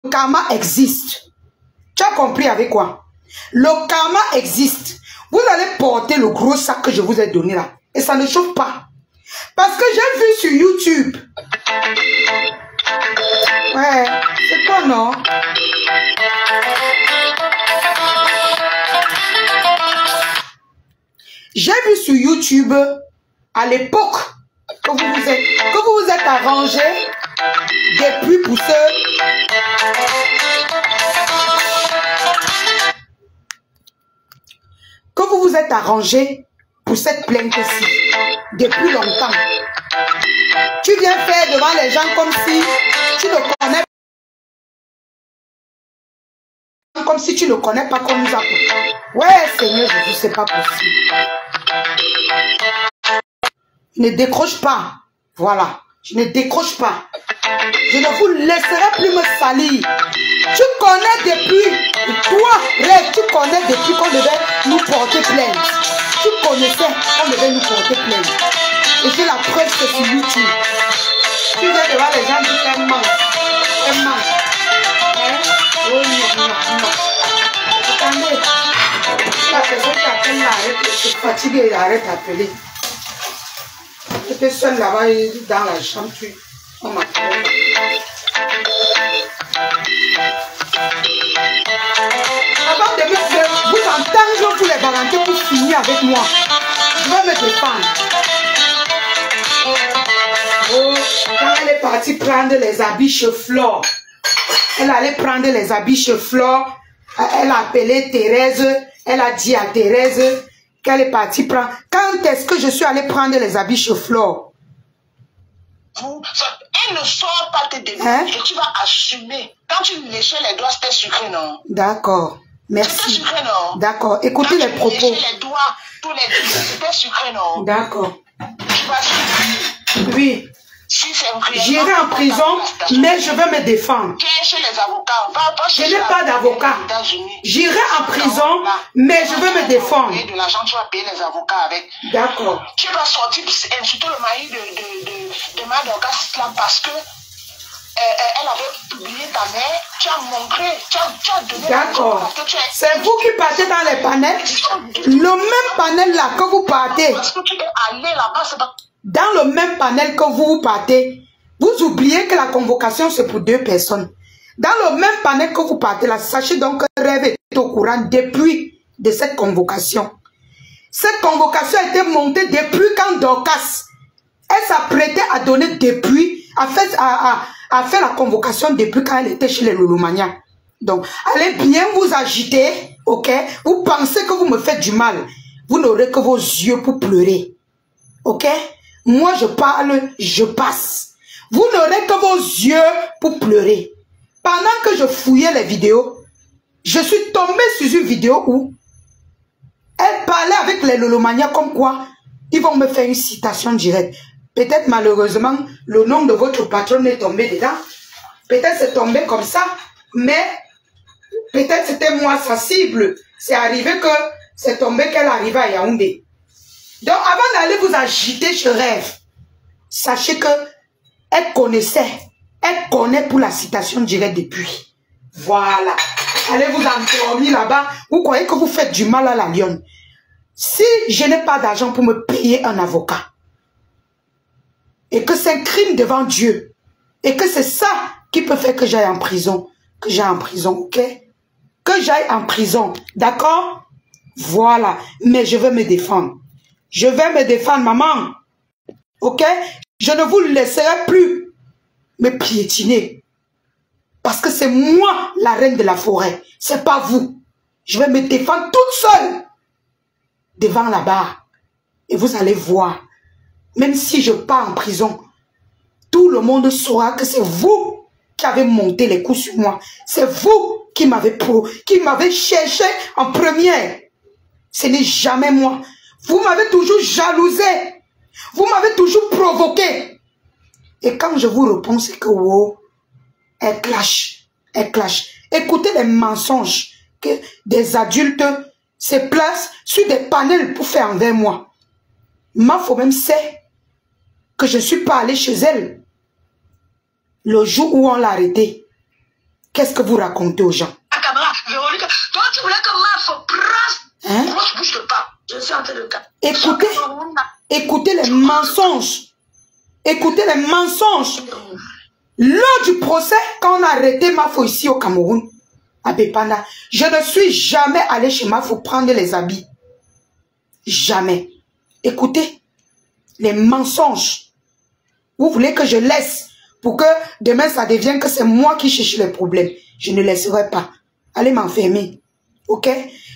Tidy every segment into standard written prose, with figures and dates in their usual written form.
karma existe. Tu as compris avec quoi? Le karma existe. Vous allez porter le gros sac que je vous ai donné là. Et ça ne chauffe pas. Parce que j'ai vu sur YouTube. Ouais, c'est quoi non? J'ai vu sur YouTube à l'époque que vous vous êtes arrangé depuis pour vous êtes arrangé pour cette plainte-ci depuis longtemps. Tu viens faire devant les gens comme si tu ne connais pas, comme si tu ne connais pas qu'on nous a. Ouais, Seigneur Jésus, c'est pas possible. Ne décroche pas. Voilà. Je ne décroche pas. Je ne vous laisserai plus me salir. Tu connais depuis, toi, Rêve, tu connais depuis qu'on devait nous porter plainte. Tu connaissais qu'on devait nous porter plainte. Et j'ai la preuve que sur YouTube. Tu viens devant les gens dire qu'elle manque. Elle manque. Hein? Oh non, non, non. Attendez. La personne qui appelle là, arrête, je suis fatiguée, arrête d'appeler. J'étais seule là-bas dans la chambre, on m'a appelé. Avant de vous entendre pour les balancer pour finir avec moi, je vais me défendre. Oh, quand elle est partie prendre les habits chez Flore, elle allait prendre les habits chez Flore, elle a appelé Thérèse, elle a dit à Thérèse qu'elle est partie prendre. Quand est-ce que je suis allée prendre les habits chez Flore? Elle ne sort pas tes démons et tu vas assumer. Quand tu léchais les doigts, c'était sucré, non? D'accord. Merci. C'était sucré, non? D'accord. Écoutez les propos. Quand tu léchais les doigts, tous les doigts, c'était sucré, non? D'accord. Tu vas assumer. Oui. Si j'irai en prison, mais je vais me défendre. Chez les avocats. Je n'ai pas d'avocat. J'irai en prison, mais je vais me défendre. De l'argent, tu vas payer les avocats avec. D'accord. Tu vas sortir pour insulter le mari de Mère Dorcas là parce que elle avait publié ta mère. Tu as montré, tu as donné. D'accord. C'est vous qui partez dans les panels. Le même panel là que vous partez. Parce que tu es allé là-bas, c'est pas. Dans le même panel que vous partez, vous oubliez que la convocation c'est pour 2 personnes. Dans le même panel que vous partez là, sachez donc que Rêve est au courant depuis de cette convocation. Cette convocation a été montée depuis quand Dorcas, elle s'apprêtait à donner depuis, à faire la convocation depuis quand elle était chez les Lolomania. Donc, allez bien vous agiter, ok? Vous pensez que vous me faites du mal. Vous n'aurez que vos yeux pour pleurer, ok? Moi, je parle, je passe. Vous n'aurez que vos yeux pour pleurer. Pendant que je fouillais les vidéos, je suis tombée sur une vidéo où elle parlait avec les Lolomania comme quoi ils vont me faire une citation directe. Peut-être malheureusement, le nom de votre patron est tombé dedans. Peut-être c'est tombé comme ça, mais peut-être c'était moi sa cible. C'est arrivé que c'est tombé qu'elle arrivait à Yaoundé. Donc, avant d'aller vous agiter, je rêve. Sachez que elle connaissait. Elle connaît pour la citation directe depuis. Voilà. Allez vous endormir là-bas. Vous croyez que vous faites du mal à la lionne. Si je n'ai pas d'argent pour me payer un avocat, et que c'est un crime devant Dieu, et que c'est ça qui peut faire que j'aille en prison, ok? Que j'aille en prison, d'accord? Voilà. Mais je vais me défendre. Je vais me défendre, maman. Ok? Je ne vous laisserai plus me piétiner. Parce que c'est moi la reine de la forêt. C'est pas vous. Je vais me défendre toute seule devant la barre. Et vous allez voir. Même si je pars en prison, tout le monde saura que c'est vous qui avez monté les coups sur moi. C'est vous qui m'avez cherché en première. Ce n'est jamais moi. Vous m'avez toujours jalousé. Vous m'avez toujours provoqué. Et quand je vous réponds, c'est que wow, elle clash. Elle clash. Écoutez les mensonges que des adultes se placent sur des panels pour faire envers moi. Ma femme même sait que je ne suis pas allé chez elle le jour où on l'a arrêté. Qu'est-ce que vous racontez aux gens? Véronique, toi tu voulais que Mafo prenne. Hein? Moi je bouge pas. Je suis en train de... Écoutez les mensonges. Écoutez les mensonges. Lors du procès, quand on a arrêté Mafo ici au Cameroun, à Bepanda, je ne suis jamais allé chez Mafo prendre les habits. Jamais. Écoutez, les mensonges. Vous voulez que je laisse pour que demain ça devienne que c'est moi qui cherche les problèmes. Je ne laisserai pas. Allez m'enfermer. Ok?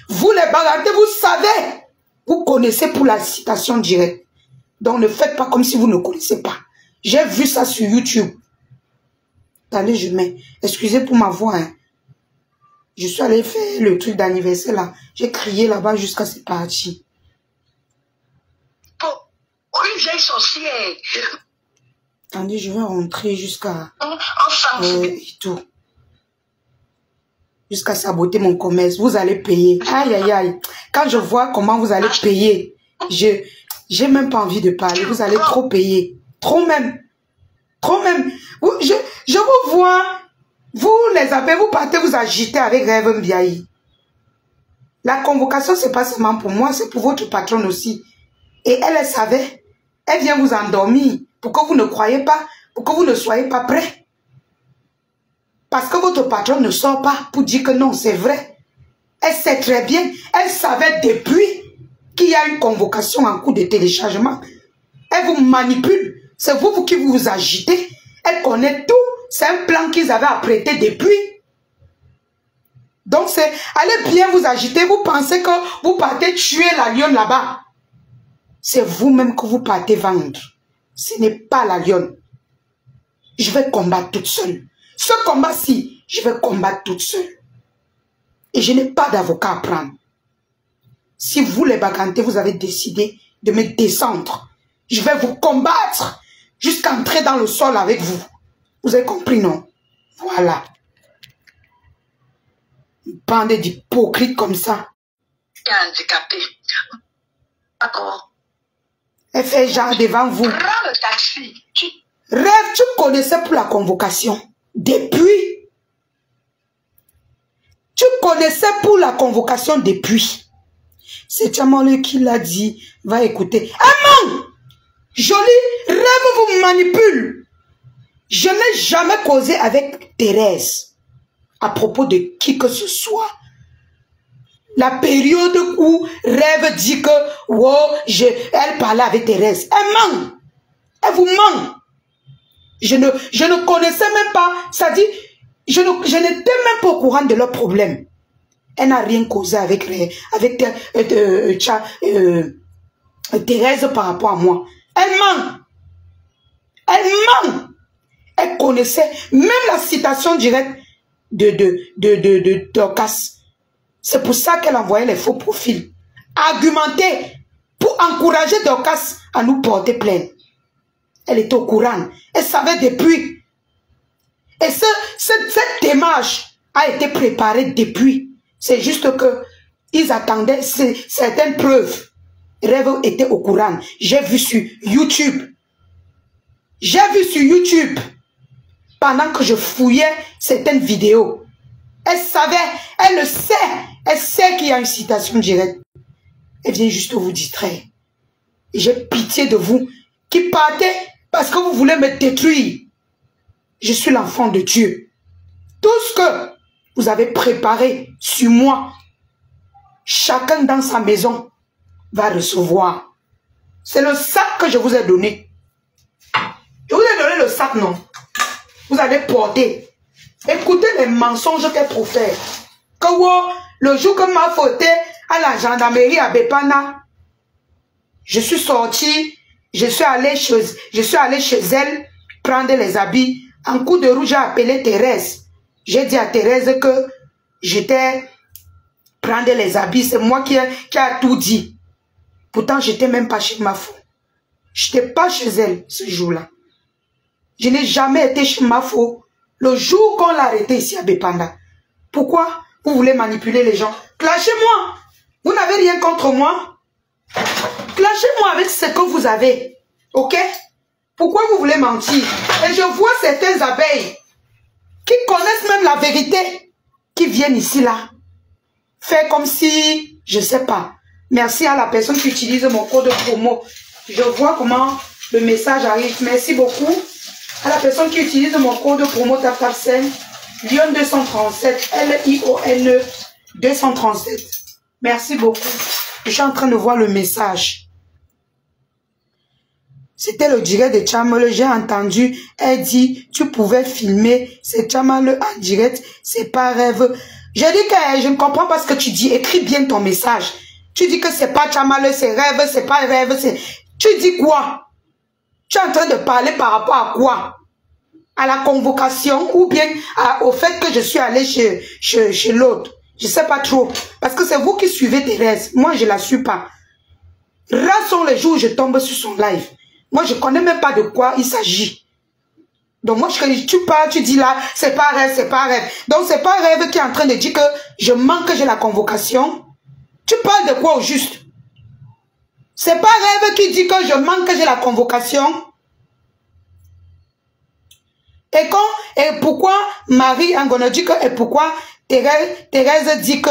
Vous les bagarrez, vous savez. Vous connaissez pour la citation directe. Donc ne faites pas comme si vous ne connaissez pas. J'ai vu ça sur YouTube. Attendez, je mets. Excusez pour ma voix. Hein. Je suis allé faire le truc d'anniversaire là. J'ai crié là-bas jusqu'à c'est parti. Oh, une vieille sorcière. Attendez, je vais rentrer jusqu'à... tout. Jusqu'à saboter mon commerce. Vous allez payer. Aïe, aïe, aïe. Quand je vois comment vous allez payer, j'ai même pas envie de parler. Vous allez trop payer. Trop même. Trop même. Je vous vois. Vous les appelez, vous partez vous agiter avec Rêve Mbiaye. La convocation, c'est pas seulement pour moi, c'est pour votre patronne aussi. Et elle savait. Elle vient vous endormir. Pour que vous ne croyez pas. Pour que vous ne soyez pas prêts. Parce que votre patron ne sort pas pour dire que non, c'est vrai. Elle sait très bien. Elle savait depuis qu'il y a une convocation en cours de téléchargement. Elle vous manipule. C'est vous qui vous agitez. Elle connaît tout. C'est un plan qu'ils avaient apprêté depuis. Donc c'est, allez bien vous agiter. Vous pensez que vous partez tuer la lionne là-bas. C'est vous-même que vous partez vendre. Ce n'est pas la lionne. Je vais combattre toute seule. Ce combat-ci, je vais combattre toute seule. Et je n'ai pas d'avocat à prendre. Si vous, les bagantés, vous avez décidé de me descendre, je vais vous combattre jusqu'à entrer dans le sol avec vous. Vous avez compris, non? Voilà. Une bande d'hypocrites comme ça. Tu es handicapé. D'accord. Elle fait genre devant vous. Prends le taxi. Rêve, tu connaissais pour la convocation. Depuis. Tu connaissais pour la convocation depuis. C'est Tchamole qui l'a dit. Va écouter. Ah non! Joli, Rêve vous manipule. Je n'ai jamais causé avec Thérèse à propos de qui que ce soit. La période où Rêve dit que oh, elle parlait avec Thérèse. Elle ment. Elle vous ment. Je ne connaissais même pas. Ça dit, je n'étais même pas au courant de leurs problèmes. Elle n'a rien causé avec Thérèse par rapport à moi. Elle ment. Elle ment. Elle connaissait même la citation directe de Dorcas. C'est pour ça qu'elle envoyait les faux profils. Argumenter pour encourager Dorcas à nous porter plainte. Elle était au courant. Elle savait depuis. Et cette démarche a été préparée depuis. C'est juste que ils attendaient certaines preuves. Rêve était au courant. J'ai vu sur YouTube. J'ai vu sur YouTube. Pendant que je fouillais certaines vidéos. Elle savait, elle le sait. Elle sait qu'il y a une citation directe. Elle vient juste vous distraire. Et j'ai pitié de vous qui partez parce que vous voulez me détruire. Je suis l'enfant de Dieu. Tout ce que vous avez préparé sur moi, chacun dans sa maison va recevoir. C'est le sac que je vous ai donné. Je vous ai donné le sac, non? Vous allez porter. Écoutez les mensonges qu'elle profère. Que le jour que m'a fauté à la gendarmerie à Bepana, je suis sorti, je suis allé chez elle prendre les habits. En coup de rouge, j'ai appelé Thérèse. J'ai dit à Thérèse que j'étais prendre les habits. C'est moi qui a tout dit. Pourtant, je n'étais même pas chez Mafo. Je n'étais pas chez elle ce jour-là. Je n'ai jamais été chez Mafo le jour qu'on l'a arrêté ici à Bepanda. Pourquoi vous voulez manipuler les gens? Clashez-moi. Vous n'avez rien contre moi. Clashez-moi avec ce que vous avez. Ok? Pourquoi vous voulez mentir? Et je vois certaines abeilles qui connaissent même la vérité, qui viennent ici, là, faire comme si, je ne sais pas. Merci à la personne qui utilise mon code promo. Je vois comment le message arrive. Merci beaucoup à la personne qui utilise mon code promo TapTapSend, Lyon 237, L-I-O-N 237. Merci beaucoup. Je suis en train de voir le message. C'était le direct de Tchamale. J'ai entendu, elle dit, tu pouvais filmer, c'est Tchamale en direct, c'est pas rêve. Je dis que je ne comprends pas ce que tu dis. Écris bien ton message. Tu dis que c'est pas Tchamale, c'est rêve, c'est pas rêve. Tu dis quoi? Tu es en train de parler par rapport à quoi? À la convocation ou bien au fait que je suis allé chez l'autre? Je ne sais pas trop. Parce que c'est vous qui suivez Thérèse. Moi, je ne la suis pas. Rares sont les jours où je tombe sur son live. Moi, je ne connais même pas de quoi il s'agit. Donc, moi, tu parles, tu dis là, c'est pas rêve, c'est pas rêve. Donc, c'est pas rêve qui est en train de dire que je manque, que j'ai la convocation. Tu parles de quoi au juste? C'est pas rêve qui dit que je manque, que j'ai la convocation. Et pourquoi Marie Angono dit que, et pourquoi Thérèse dit que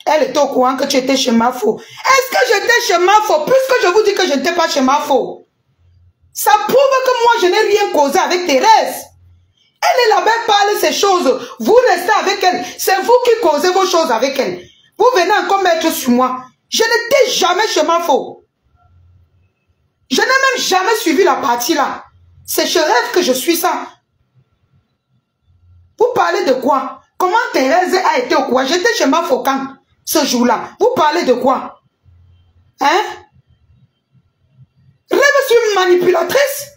elle était au courant que tu étais chez Mafo? Est-ce que j'étais chez Mafo? Puisque je vous dis que je n'étais pas chez Mafo. Ça prouve que moi, je n'ai rien causé avec Thérèse. Elle est là-bas, elle parle ces choses. Vous restez avec elle. C'est vous qui causez vos choses avec elle. Vous venez encore mettre sur moi. Je n'étais jamais chez Mafo. Je n'ai même jamais suivi la partie là. C'est chez Rêve que je suis ça. Vous parlez de quoi? Comment Thérèse a été au courant? J'étais chez Mafo quand ce jour-là. Vous parlez de quoi? Hein? Rêve, je suis une manipulatrice.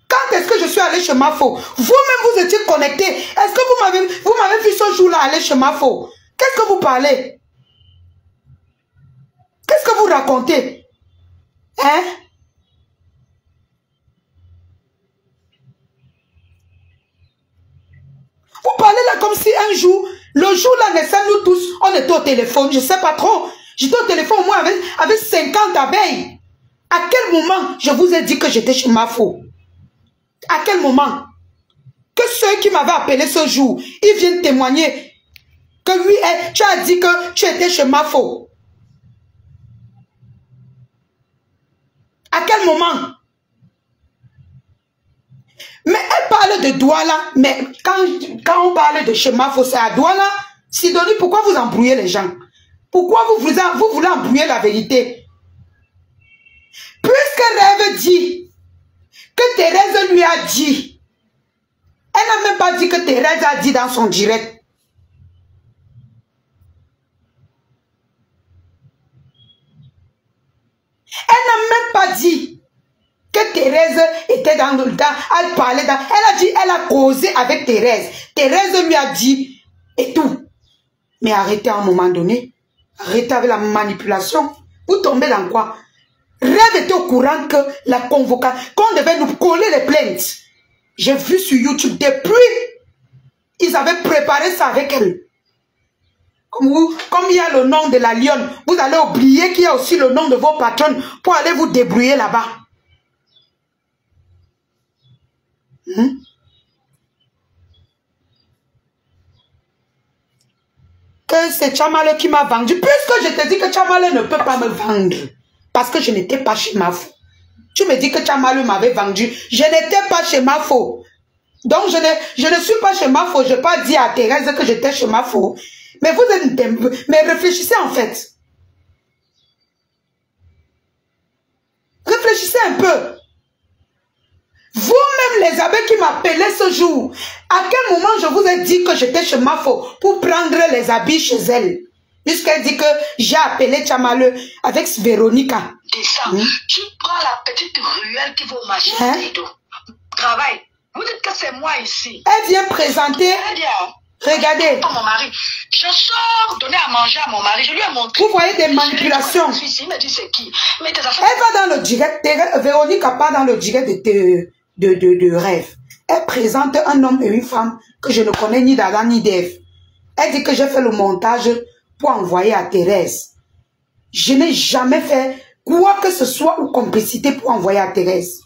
Quand est-ce que je suis allé chez Mafo? Vous-même, vous étiez connecté. Est-ce que vous m'avez vu ce jour-là aller chez Mafo? Qu'est-ce que vous parlez? Qu'est-ce que vous racontez? Hein? Vous parlez là comme si un jour, le jour-là, nous tous, on était au téléphone. Je ne sais pas trop. J'étais au téléphone au moins avec 50 abeilles. À quel moment je vous ai dit que j'étais chez Mafo? À quel moment? Que ceux qui m'avaient appelé ce jour, ils viennent témoigner que oui, tu as dit que tu étais chez Mafo. À quel moment? Mais elle parle de Douala, mais quand on parle de chez Mafo, c'est à Douala. Sidonie, pourquoi vous embrouillez les gens? Pourquoi vous voulez embrouiller la vérité? Puisque Rêve dit que Thérèse lui a dit, elle n'a même pas dit que Thérèse a dit dans son direct. Elle n'a même pas dit que Thérèse était dans le temps, elle parlait dans, elle a dit, elle a causé avec Thérèse. Thérèse lui a dit et tout. Mais arrêtez à un moment donné. Arrêtez avec la manipulation. Vous tombez dans quoi? Rêve était au courant que la convocation, qu'on devait nous coller les plaintes. J'ai vu sur YouTube depuis, ils avaient préparé ça avec elle. Comme il y a le nom de la lionne, vous allez oublier qu'il y a aussi le nom de vos patronnes pour aller vous débrouiller là-bas. Que c'est Tchamale qui m'a vendu. Puisque je te dis que Tchamale ne peut pas me vendre. Parce que je n'étais pas chez Mafo. Tu me dis que Tchamale m'avait vendu. Je n'étais pas chez Mafo. Donc je ne suis pas chez Mafo. Je n'ai pas dit à Thérèse que j'étais chez Mafo. Mais vous êtes... Mais réfléchissez en fait. Réfléchissez un peu. Vous-même les abeilles qui m'appelaient ce jour, à quel moment je vous ai dit que j'étais chez Mafo pour prendre les habits chez elle? Puisqu'elle dit que j'ai appelé Tchamale avec Véronica. Descends. Tu prends la petite ruelle qui vaut marcher. Travaille. Vous dites que c'est moi ici. Elle vient présenter. Regardez. Mon mari. Je sors donner à manger à mon mari. Je lui ai montré. Vous voyez des manipulations. Il me dit c'est qui. Mais elle va dans le direct. Véronica part dans le direct de Rêve. Elle présente un homme et une femme que je ne connais ni d'Adam ni d'Ève. Elle dit que j'ai fait le montage pour envoyer à Thérèse. Je n'ai jamais fait quoi que ce soit ou complicité pour envoyer à Thérèse.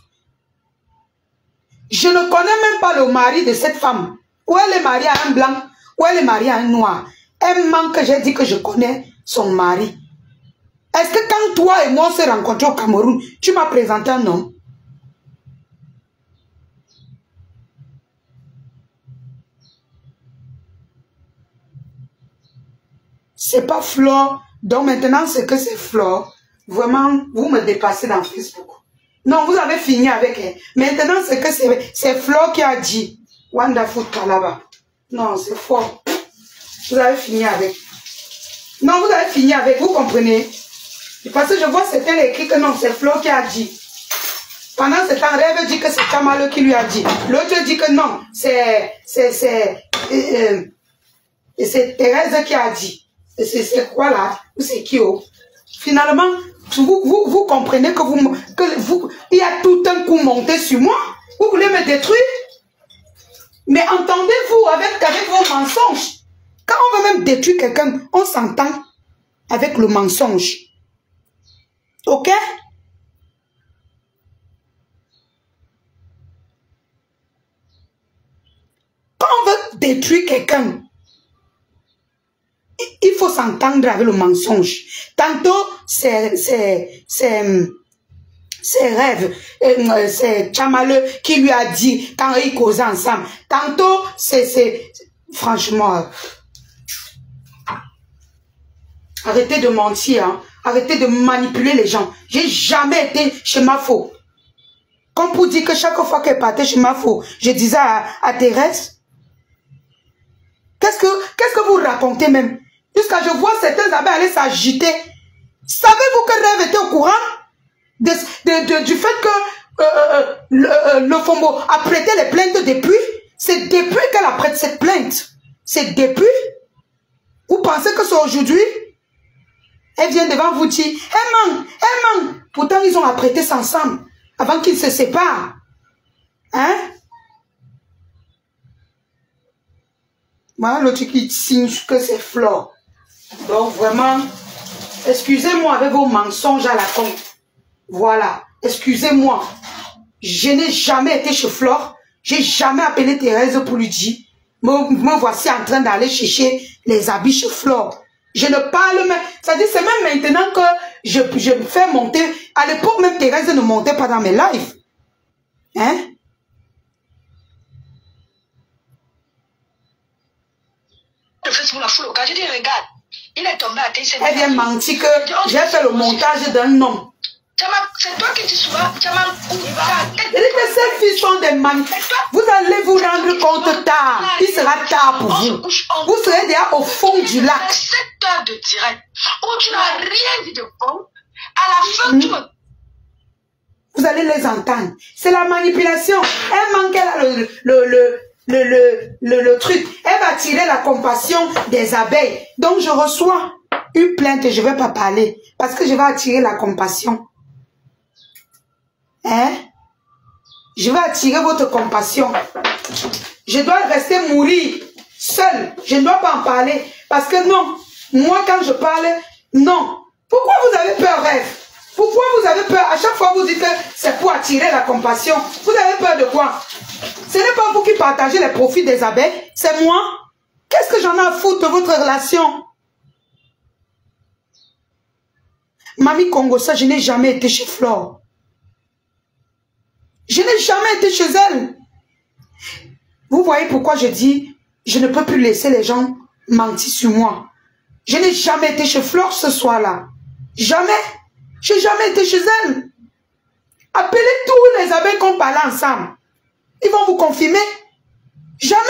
Je ne connais même pas le mari de cette femme. Ou elle est mariée à un blanc, ou elle est mariée à un noir. Un manque que j'ai dit que je connais son mari. Est-ce que quand toi et moi on s'est rencontrés au Cameroun, tu m'as présenté un homme? C'est pas Flore. Donc maintenant, c'est que c'est Flore. Vraiment, vous me dépassez dans Facebook. Non, vous avez fini avec elle. Maintenant, c'est que c'est Flore qui a dit. Wonderful Kalaba. Non, c'est fort. Vous avez fini avec. Non, vous avez fini avec, vous comprenez? Parce que je vois certains écrit que non, c'est Flore qui a dit. Pendant ce temps, Rêve dit que c'est Chamalo qui lui a dit. L'autre dit que non, c'est Thérèse qui a dit. C'est quoi là? C'est qui? Finalement, vous comprenez que il y a tout un coup monté sur moi. Vous voulez me détruire? Mais entendez-vous avec vos mensonges. Quand on veut même détruire quelqu'un, on s'entend avec le mensonge. Ok? Quand on veut détruire quelqu'un, il faut s'entendre avec le mensonge. Tantôt, c'est Rêve, c'est Chamale qui lui a dit quand ils causaient ensemble. Tantôt, c'est franchement, arrêtez de mentir, hein. Arrêtez de manipuler les gens. J'ai jamais été chez Mafo. Comme pour dire que chaque fois qu'elle partait chez Mafo, je disais à Thérèse, qu'est-ce que vous racontez même? Jusqu'à je vois certains abeilles aller s'agiter. Savez-vous que Rêve était au courant du fait que le Fombo a prêté les plaintes depuis? C'est depuis qu'elle a prêté cette plainte. C'est depuis. Vous pensez que c'est aujourd'hui? Elle vient devant vous dire, hey man. Pourtant, ils ont apprêté ça ensemble avant qu'ils se séparent. Hein? Voilà l'autre qui signe que c'est Flore. Donc vraiment, excusez-moi avec vos mensonges à la con. Voilà, excusez-moi. Je n'ai jamais été chez Flore. J'ai jamais appelé Thérèse pour lui dire, me voici en train d'aller chercher les habits chez Flore. Je ne parle même, c'est-à-dire c'est même maintenant que je me fais monter. À l'époque même Thérèse ne montait pas dans mes lives. Hein? Facebook, la foule au cas, je dis, regarde, il est tombé à tes. Elle vient mentir que j'ai fait le montage d'un homme. C'est toi qui dis souvent, elle dit que ces filles sont des manipulateurs. Vous allez vous rendre compte tard. Il sera tard pour vous. Vous serez déjà au fond du lac. 7 heures de direct où tu n'as rien dit de bon. À la fin, tu me... Vous allez les entendre. C'est la manipulation. Elle manque le truc. Elle va tirer la compassion des abeilles. Donc je reçois une plainte et je ne vais pas parler. Parce que je vais attirer la compassion. Hein? Je vais attirer votre compassion. Je dois rester mourir seul. Je ne dois pas en parler. Parce que non, moi quand je parle, non. Pourquoi vous avez peur, Rêve? Pourquoi vous avez peur? À chaque fois vous dites que c'est pour attirer la compassion. Vous avez peur de quoi? Ce n'est pas vous qui partagez les profits des abeilles, c'est moi. Qu'est-ce que j'en ai à foutre de votre relation? Mamie Congosa, je n'ai jamais été chez Flore. Je n'ai jamais été chez elle. Vous voyez pourquoi je dis, je ne peux plus laisser les gens mentir sur moi. Je n'ai jamais été chez Flore ce soir-là. Jamais. Je n'ai jamais été chez elle. Appelez tous les abeilles qu'on parlait ensemble. Ils vont vous confirmer. Jamais.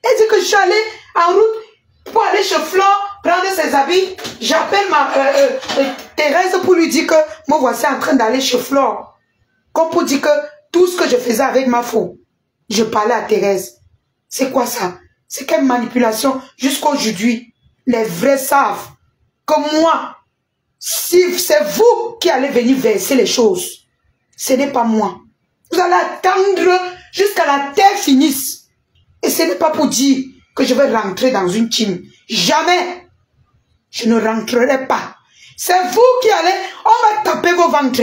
Elle dit que je suis allée en route pour aller chez Flore, prendre ses habits. J'appelle Thérèse pour lui dire que me voici en train d'aller chez Flore. Comme pour dire que tout ce que je faisais avec ma faux, je parlais à Thérèse. C'est quoi ça? C'est quelle manipulation? Jusqu'aujourd'hui, les vrais savent que moi, si c'est vous qui allez venir verser les choses, ce n'est pas moi. Vous allez attendre jusqu'à la terre finisse. Et ce n'est pas pour dire que je vais rentrer dans une team. Jamais. Je ne rentrerai pas. C'est vous qui allez... On va taper vos ventres.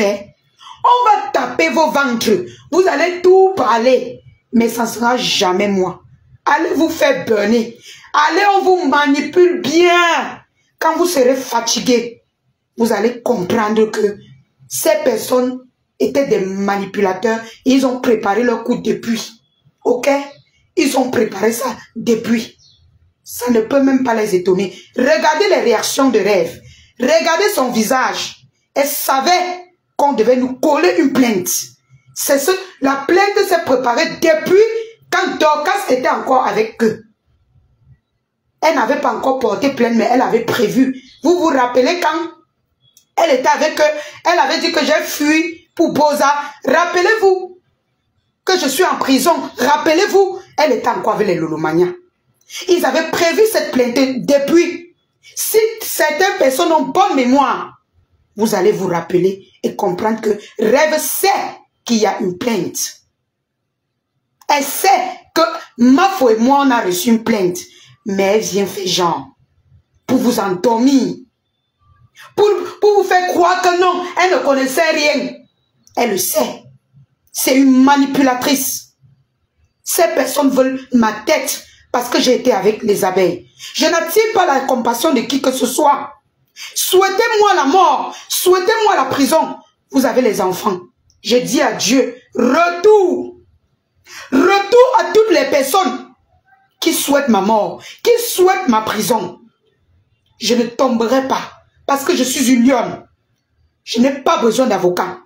On va taper vos ventres. Vous allez tout parler. Mais ça ne sera jamais moi. Allez vous faire burner. Allez, on vous manipule bien. Quand vous serez fatigué, vous allez comprendre que ces personnes étaient des manipulateurs. Ils ont préparé leur coup depuis. Ok? Ils ont préparé ça depuis. Ça ne peut même pas les étonner. Regardez les réactions de Rêve. Regardez son visage. Elle savait qu'on devait nous coller une plainte. La plainte s'est préparée depuis quand Dorcas était encore avec eux. Elle n'avait pas encore porté plainte, mais elle avait prévu. Vous vous rappelez quand elle était avec eux, elle avait dit que j'ai fui pour Boza. Rappelez-vous que je suis en prison. Rappelez-vous, elle était encore avec les Lolomania. Ils avaient prévu cette plainte depuis. Si certaines personnes ont bonne mémoire, vous allez vous rappeler et comprendre que Rêve sait qu'il y a une plainte. Elle sait que Mafo et moi, on a reçu une plainte. Mais elle vient faire genre pour vous endormir. Pour vous faire croire que non, elle ne connaissait rien. Elle le sait. C'est une manipulatrice. Ces personnes veulent ma tête parce que j'ai été avec les abeilles. Je n'attire pas la compassion de qui que ce soit. Souhaitez-moi la mort. Souhaitez-moi la prison. Vous avez les enfants. Je dis à Dieu, retour. Retour à toutes les personnes qui souhaitent ma mort, qui souhaitent ma prison. Je ne tomberai pas parce que je suis une lionne. Je n'ai pas besoin d'avocat.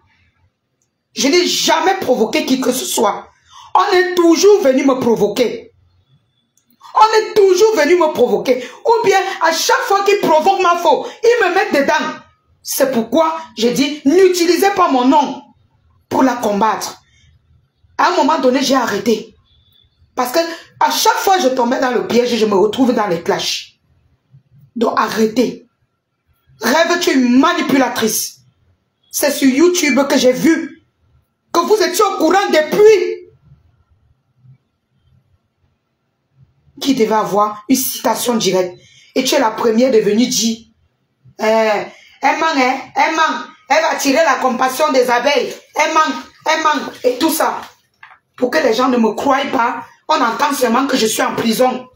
Je n'ai jamais provoqué qui que ce soit. On est toujours venu me provoquer. On est toujours venu me provoquer. Ou bien, à chaque fois qu'ils provoquent ma faute, ils me mettent dedans. C'est pourquoi j'ai dit, n'utilisez pas mon nom pour la combattre. À un moment donné, j'ai arrêté. Parce que à chaque fois que je tombais dans le piège, je me retrouve dans les clashs. Donc arrêtez. Rêve, tu es une manipulatrice. C'est sur YouTube que j'ai vu que vous étiez au courant depuis. Qui devait avoir une citation directe. Et tu es la première de venir dire elle manque, elle va tirer la compassion des abeilles. Elle manque, et tout ça. Pour que les gens ne me croient pas, on entend seulement que je suis en prison.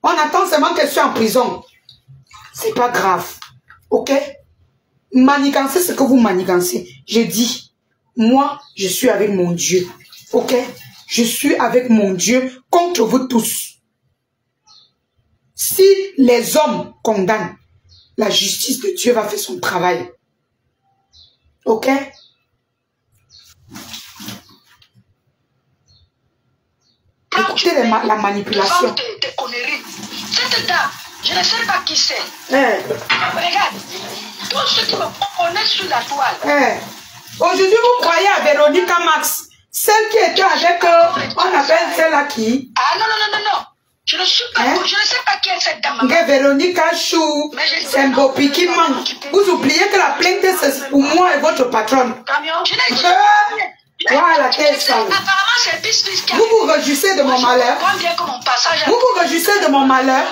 On entend seulement que je suis en prison. C'est pas grave. Ok? Manigancez ce que vous manigancez. Je dis, moi, je suis avec mon Dieu. Ok? Je suis avec mon Dieu contre vous tous. Si les hommes condamnent, la justice de Dieu va faire son travail. Ok? Écoutez la manipulation. Tes conneries. Cette dame, je ne sais pas qui c'est. Regarde, tous ceux qui me connaissent sur la toile. Aujourd'hui, vous croyez à Véronica Max. Celle qui était avec on appelle celle-là qui? Ah non. Je ne sais pas qui est cette dame. Véronica Chou, c'est un beau piquet manque. Vous oubliez que la plainte c'est pour moi et votre patronne. Voilà, quelle salle. Vous vous réjouissez de mon malheur. Vous vous réjouissez de mon malheur.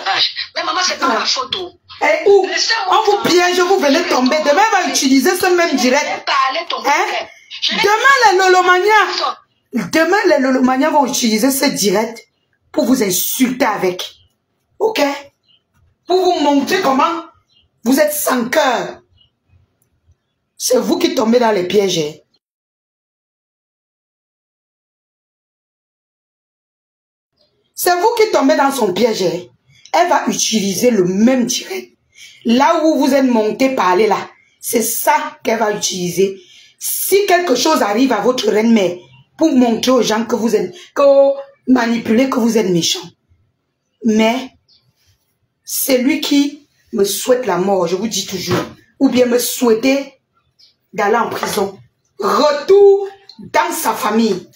Mais maman, c'est pas ma photo. Et où? On vous piège, vous venez tomber. Demain, on va utiliser ce même direct. Demain, les Lolomania vont utiliser ce direct pour vous insulter avec. Ok? Pour vous montrer comment vous êtes sans cœur. C'est vous qui tombez dans les pièges. C'est vous qui tombez dans son piège. Elle va utiliser le même direct. Là où vous êtes monté par aller là, c'est ça qu'elle va utiliser. Si quelque chose arrive à votre reine-mère, pour montrer aux gens que vous êtes, que vous manipulez, que vous êtes méchant. Mais, c'est lui qui me souhaite la mort, je vous dis toujours. Ou bien me souhaiter d'aller en prison. Retour dans sa famille.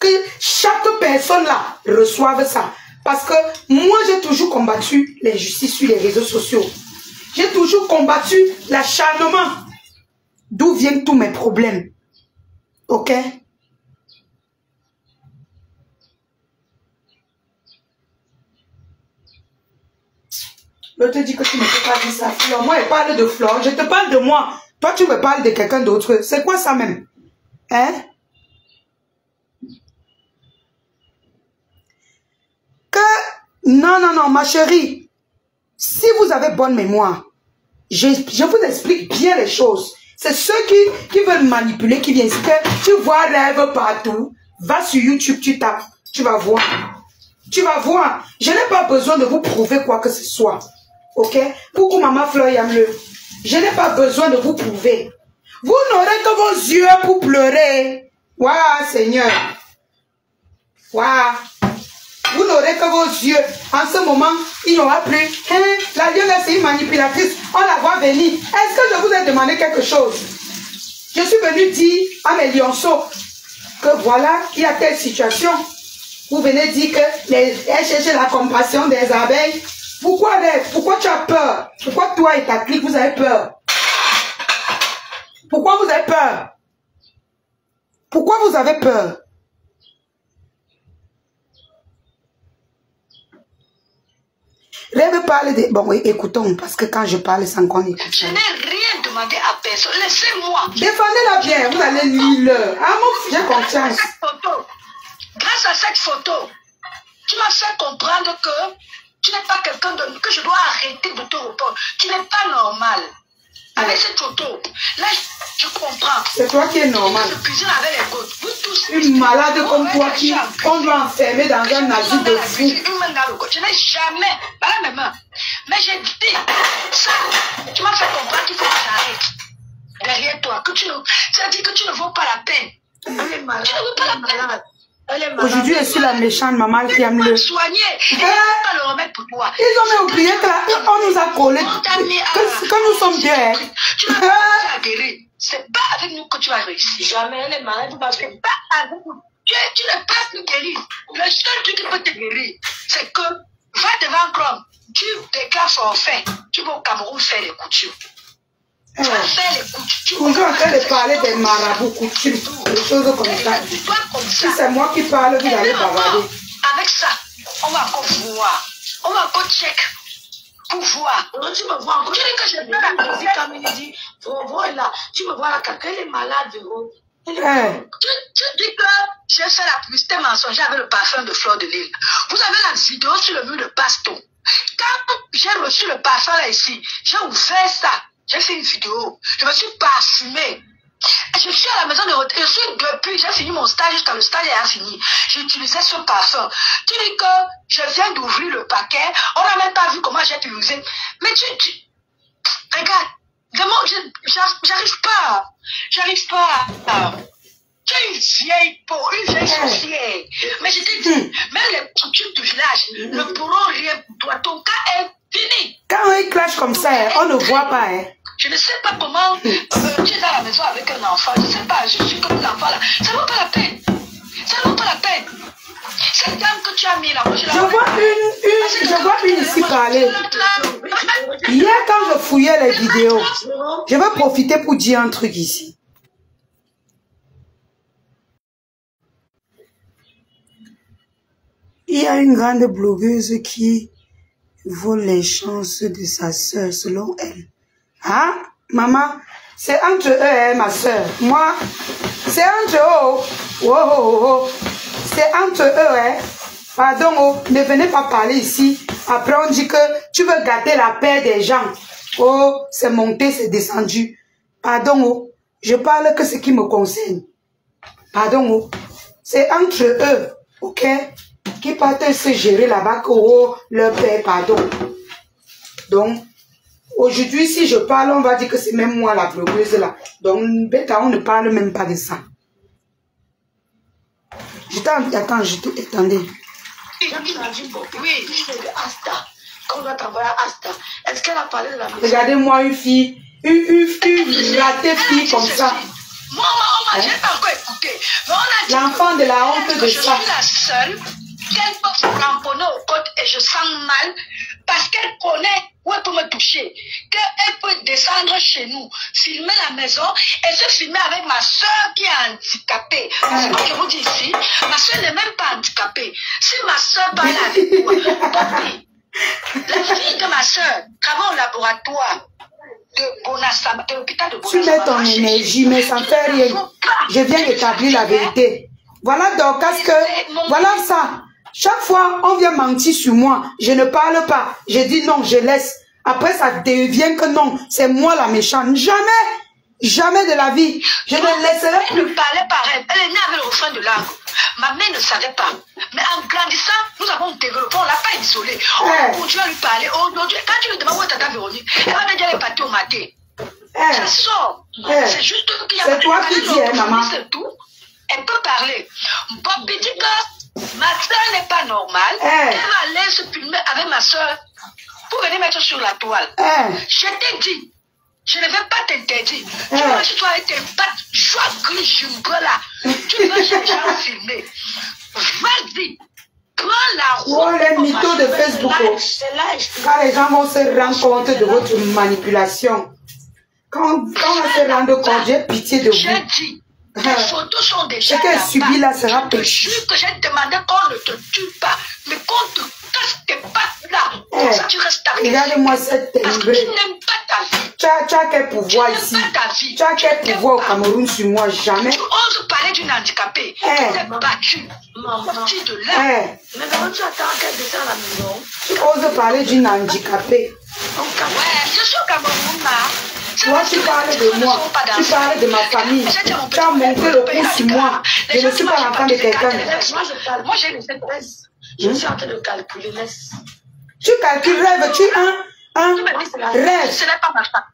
Que chaque personne là reçoive ça. Parce que moi, j'ai toujours combattu l'injustice sur les réseaux sociaux. J'ai toujours combattu l'acharnement. D'où viennent tous mes problèmes. Ok? L'autre dit que tu ne peux pas dire ça, Flore. Moi, elle parle de Flore. Je te parle de moi. Toi, tu me parles de quelqu'un d'autre. C'est quoi ça même? Hein? Non, non, non, ma chérie. Si vous avez bonne mémoire, je vous explique bien les choses. C'est ceux qui veulent manipuler, qui viennent. Tu vois rêve partout. Va sur YouTube, tu tapes. Tu vas voir. Tu vas voir. Je n'ai pas besoin de vous prouver quoi que ce soit. Ok? Coucou maman Fleur Yamle. Je n'ai pas besoin de vous prouver. Vous n'aurez que vos yeux pour pleurer. Waouh, Seigneur. Waouh. Vous n'aurez que vos yeux. En ce moment, il n'aura plus. Hein? La lionne, c'est une manipulatrice. On la voit venir. Est-ce que je vous ai demandé quelque chose? Je suis venue dire à mes lionceaux que voilà, il y a telle situation. Vous venez dire que elle cherche la compassion des abeilles. Pourquoi tu as peur? Pourquoi toi et ta clique, vous avez peur? Pourquoi vous avez peur? Pourquoi vous avez peur? Rêve parle de... Bon, oui, écoutons, parce que quand je parle, c'est encore écoute. Je n'ai rien demandé à personne. Laissez-moi. Défendez-la bien, vous allez lire. Ah, mon j'ai confiance. Grâce à cette photo, tu m'as fait comprendre que tu n'es pas quelqu'un que je dois arrêter de te répondre. Tu n'es pas normal. Avec cette photo, là, je comprends. C'est toi qui es normal. Je cuisine avec les gouttes. Vous tous. Une malade comme toi qui on doit enfermer dans un asile de fou. Je n'ai jamais, voilà mes mains. Mais j'ai dit, ça, tu m'as fait comprendre qu'il faut que j'arrête. Derrière toi, que tu as dit que tu ne vaux pas la peine. Elle est malade. Tu ne vaux pas la peine. Aujourd'hui, je suis la méchante maman qui aime le soigner. Pas le remède pour toi. Ils ont même oublié qu'on nous a collé, que nous sommes bien. Tu n'as pas guérir. C'est pas avec nous que tu vas réussir. Jamais elle est malade parce que pas avec nous. Tu n'es pas plus guéri. Le seul truc qui peut te guérir, c'est que va devant Chrome. Tu déclares forfait. Tu vas au Cameroun faire les coutures. Tu vas faire les coutures. On est en train de parler des marabouts coutumes, des choses comme ça. Si c'est moi qui parle, vous allez bavarder. Avec ça, on va encore voir. On va encore check. Pour voir. Tu me vois encore. Tu dis que je peux la musique comme il dit. Voilà. Tu me vois là, quelqu'un est malade, Véro. Tu dis que j'ai fait la publicité mensongère avec le parfum de Fleur de Lille. Vous avez la vidéo sur le mur de Pasto. Quand j'ai reçu le parfum là ici, j'ai ouvert ça. J'ai fait une vidéo. Je me suis parfumée. Je suis à la maison de retraite. Je suis depuis, j'ai fini mon stage jusqu'à le stage est fini. J'ai utilisé ce parfum. Tu dis que je viens d'ouvrir le paquet. On n'a même pas vu comment j'ai utilisé. Mais regarde. Vraiment, j'arrive pas. J'arrive pas. Tu es une vieille peau, une vieille sorcière. Mais je t'ai dit, même les coutumes du village ne pourront rien pour toi. Ton cas est fini. Quand il clash comme ça, on ne voit pas. Je ne sais pas comment tu es à la maison avec un enfant. Je ne sais pas, je suis comme l'enfant là. Ça ne vaut pas la peine. Ça ne vaut pas la peine. Cette dame que tu as mis là, je vois une ici parler. Hier, quand je fouillais les vidéos, je vais profiter pour dire un truc ici. Il y a une grande blogueuse qui vole les chances de sa soeur, selon elle. Hein, maman? C'est entre eux, hein, ma soeur. Moi, c'est entre eux. Oh. C'est entre eux, hein. Pardon, oh, ne venez pas parler ici. Après, on dit que tu veux gâter la paix des gens. Oh, c'est monté, c'est descendu. Pardon, oh, je parle que ce qui me concerne. Pardon, oh, c'est entre eux, ok? Qui partent se gérer là-bas, que oh, leur père, pardon. Donc, aujourd'hui, si je parle, on va dire que c'est même moi la blogueuse là. Donc, bêta, on ne parle même pas de ça. Attends, attendez. Oui, c'est de Asta. Quand on doit t'envoyer à Asta, est-ce qu'elle a parlé de la maison? Regardez-moi une fille, une ratée fille comme ça. Moi, j'ai pas encore écouté. L'enfant de la honte de ça. Je suis la seule qu'elle peut se cramponner aux côtes et je sens mal parce qu'elle connaît où elle peut me toucher. Qu'elle peut descendre chez nous, filmer la maison et se filmer avec ma soeur qui est handicapée. C'est ce que je vous dis ici. Ma soeur n'est même pas handicapée. Si ma soeur parle avec toi, la fille de ma soeur travaille au laboratoire de l'hôpital de Bonassa. Tu mets ton énergie, mais ça ne fait rien. Je viens d'établir la vérité. Voilà donc, parce que, voilà ça. Chaque fois, on vient mentir sur moi. Je ne parle pas. Je dis non, je laisse. Après, ça devient que non, c'est moi la méchante. Jamais, jamais de la vie. Je ne laisserai plus. Elle ne parlait pas, elle est née avec le refrain de l'arbre. Ma mère ne savait pas. Mais en grandissant, nous avons développé, on ne l'a pas isolé. On continue à lui parler. Aujourd'hui, quand tu lui demandes où est tata Véronique, elle va te dire elle est partie au matin. Ça sort. C'est juste qu'il y a c'est toi qui dis, maman. C'est tout. Elle peut parler. Bobby dit que ma soeur n'est pas normale. Elle va aller se filmer avec ma soeur pour venir mettre sur la toile. Je t'ai dit, je ne vais pas t'interdire. Tu vois, si toi avec tes pattes, joie gris, jumbo là, tu vas chez les gens filmer. Vas-y, prends la route. Oh, les mythos de Facebook. Quand les gens vont se rendre compte de votre manipulation. Quand on se rend compte, j'ai pitié de vous. J'ai dit. Les photos sont déjà ce qu'elle subit là sera péché. Je te jure que j'ai demandé qu'on ne te tue pas, mais qu'on te casse tes pattes là. Comme ça, tu restes avec. Regarde-moi cette parce que tu n'aimes pas ta vie. Tu as quel pouvoir ici? Tu as quel pouvoir au Cameroun sur moi? Jamais. Tu oses parler d'une handicapée. Tu t'es battue. Sortie de là. Mais quand tu attends qu'elle descende à la maison. Tu oses parler d'une handicapée. Ouais, je suis au Cameroun là. Toi, tu parles de moi, tu parles de ma famille, tu as monté le coup sur moi. Je ne suis pas l'enfant de quelqu'un. Moi, j'ai une stress. Je suis en train de calculer. Tu calcules, rêve, tu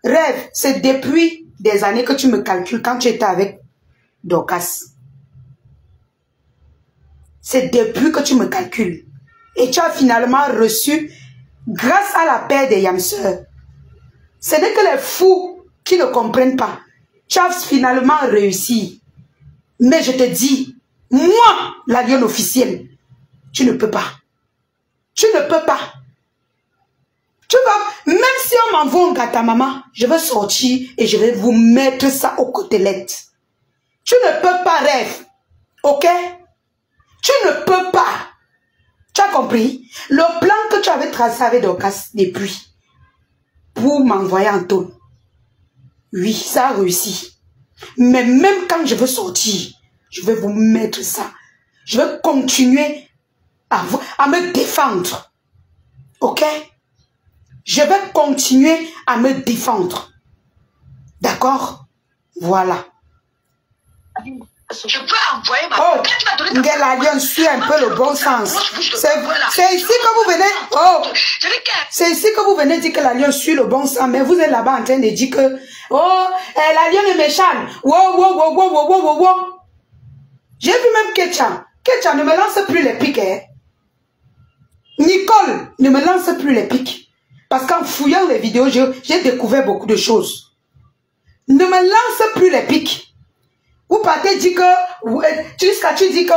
rêve. C'est depuis des années que tu me calcules quand tu étais avec Dorcas. C'est depuis que tu me calcules. Et tu as finalement reçu, grâce à la paix des Yamseurs. Ce n'est que les fous qui ne comprennent pas. Tu as finalement réussi. Mais je te dis, moi, la lionne officielle, tu ne peux pas. Tu ne peux pas. Tu vas, même si on m'envoie à ta maman, je vais sortir et je vais vous mettre ça aux côtelettes. Tu ne peux pas, rêve. Ok? Tu ne peux pas. Tu as compris? Le plan que tu avais tracé avec Dorcas depuis, pour m'envoyer en tôle. Oui, ça a réussi. Mais même quand je veux sortir, je vais vous mettre ça. Je vais continuer à me défendre. Ok? Je vais continuer à me défendre. D'accord? Voilà. Je peux envoyer ma... Ngela suit un peu le bon sens. C'est ici que vous venez... Oh, c'est ici que vous venez dire que la lionne suit le bon sens, mais vous êtes là-bas en train de dire que... Oh, la lionne est méchante. Wow. J'ai vu même Ketcha. Ketcha, ne me lance plus les pics. Hein. Nicole, ne me lance plus les pics. Parce qu'en fouillant les vidéos, j'ai découvert beaucoup de choses. Ne me lance plus les pics. Vous partez dire que, jusqu'à tu dis que,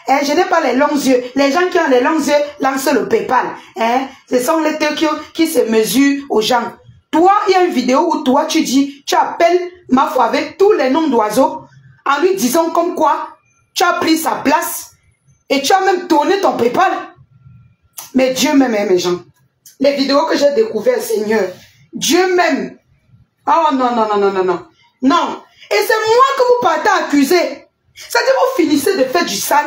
je n'ai pas les longs yeux. Les gens qui ont les longs yeux lancent le PayPal. Ce sont les qui se mesurent aux gens. Toi, il y a une vidéo où toi, tu dis, tu appelles ma foi avec tous les noms d'oiseaux, en lui disant comme quoi, tu as pris sa place, et tu as même tourné ton PayPal. Mais Dieu m'aime, mes gens. Les vidéos que j'ai découvertes, Seigneur, Dieu m'aime. Oh non. Non. Et c'est moi que vous partez accuser. C'est-à-dire que vous finissez de faire du sale.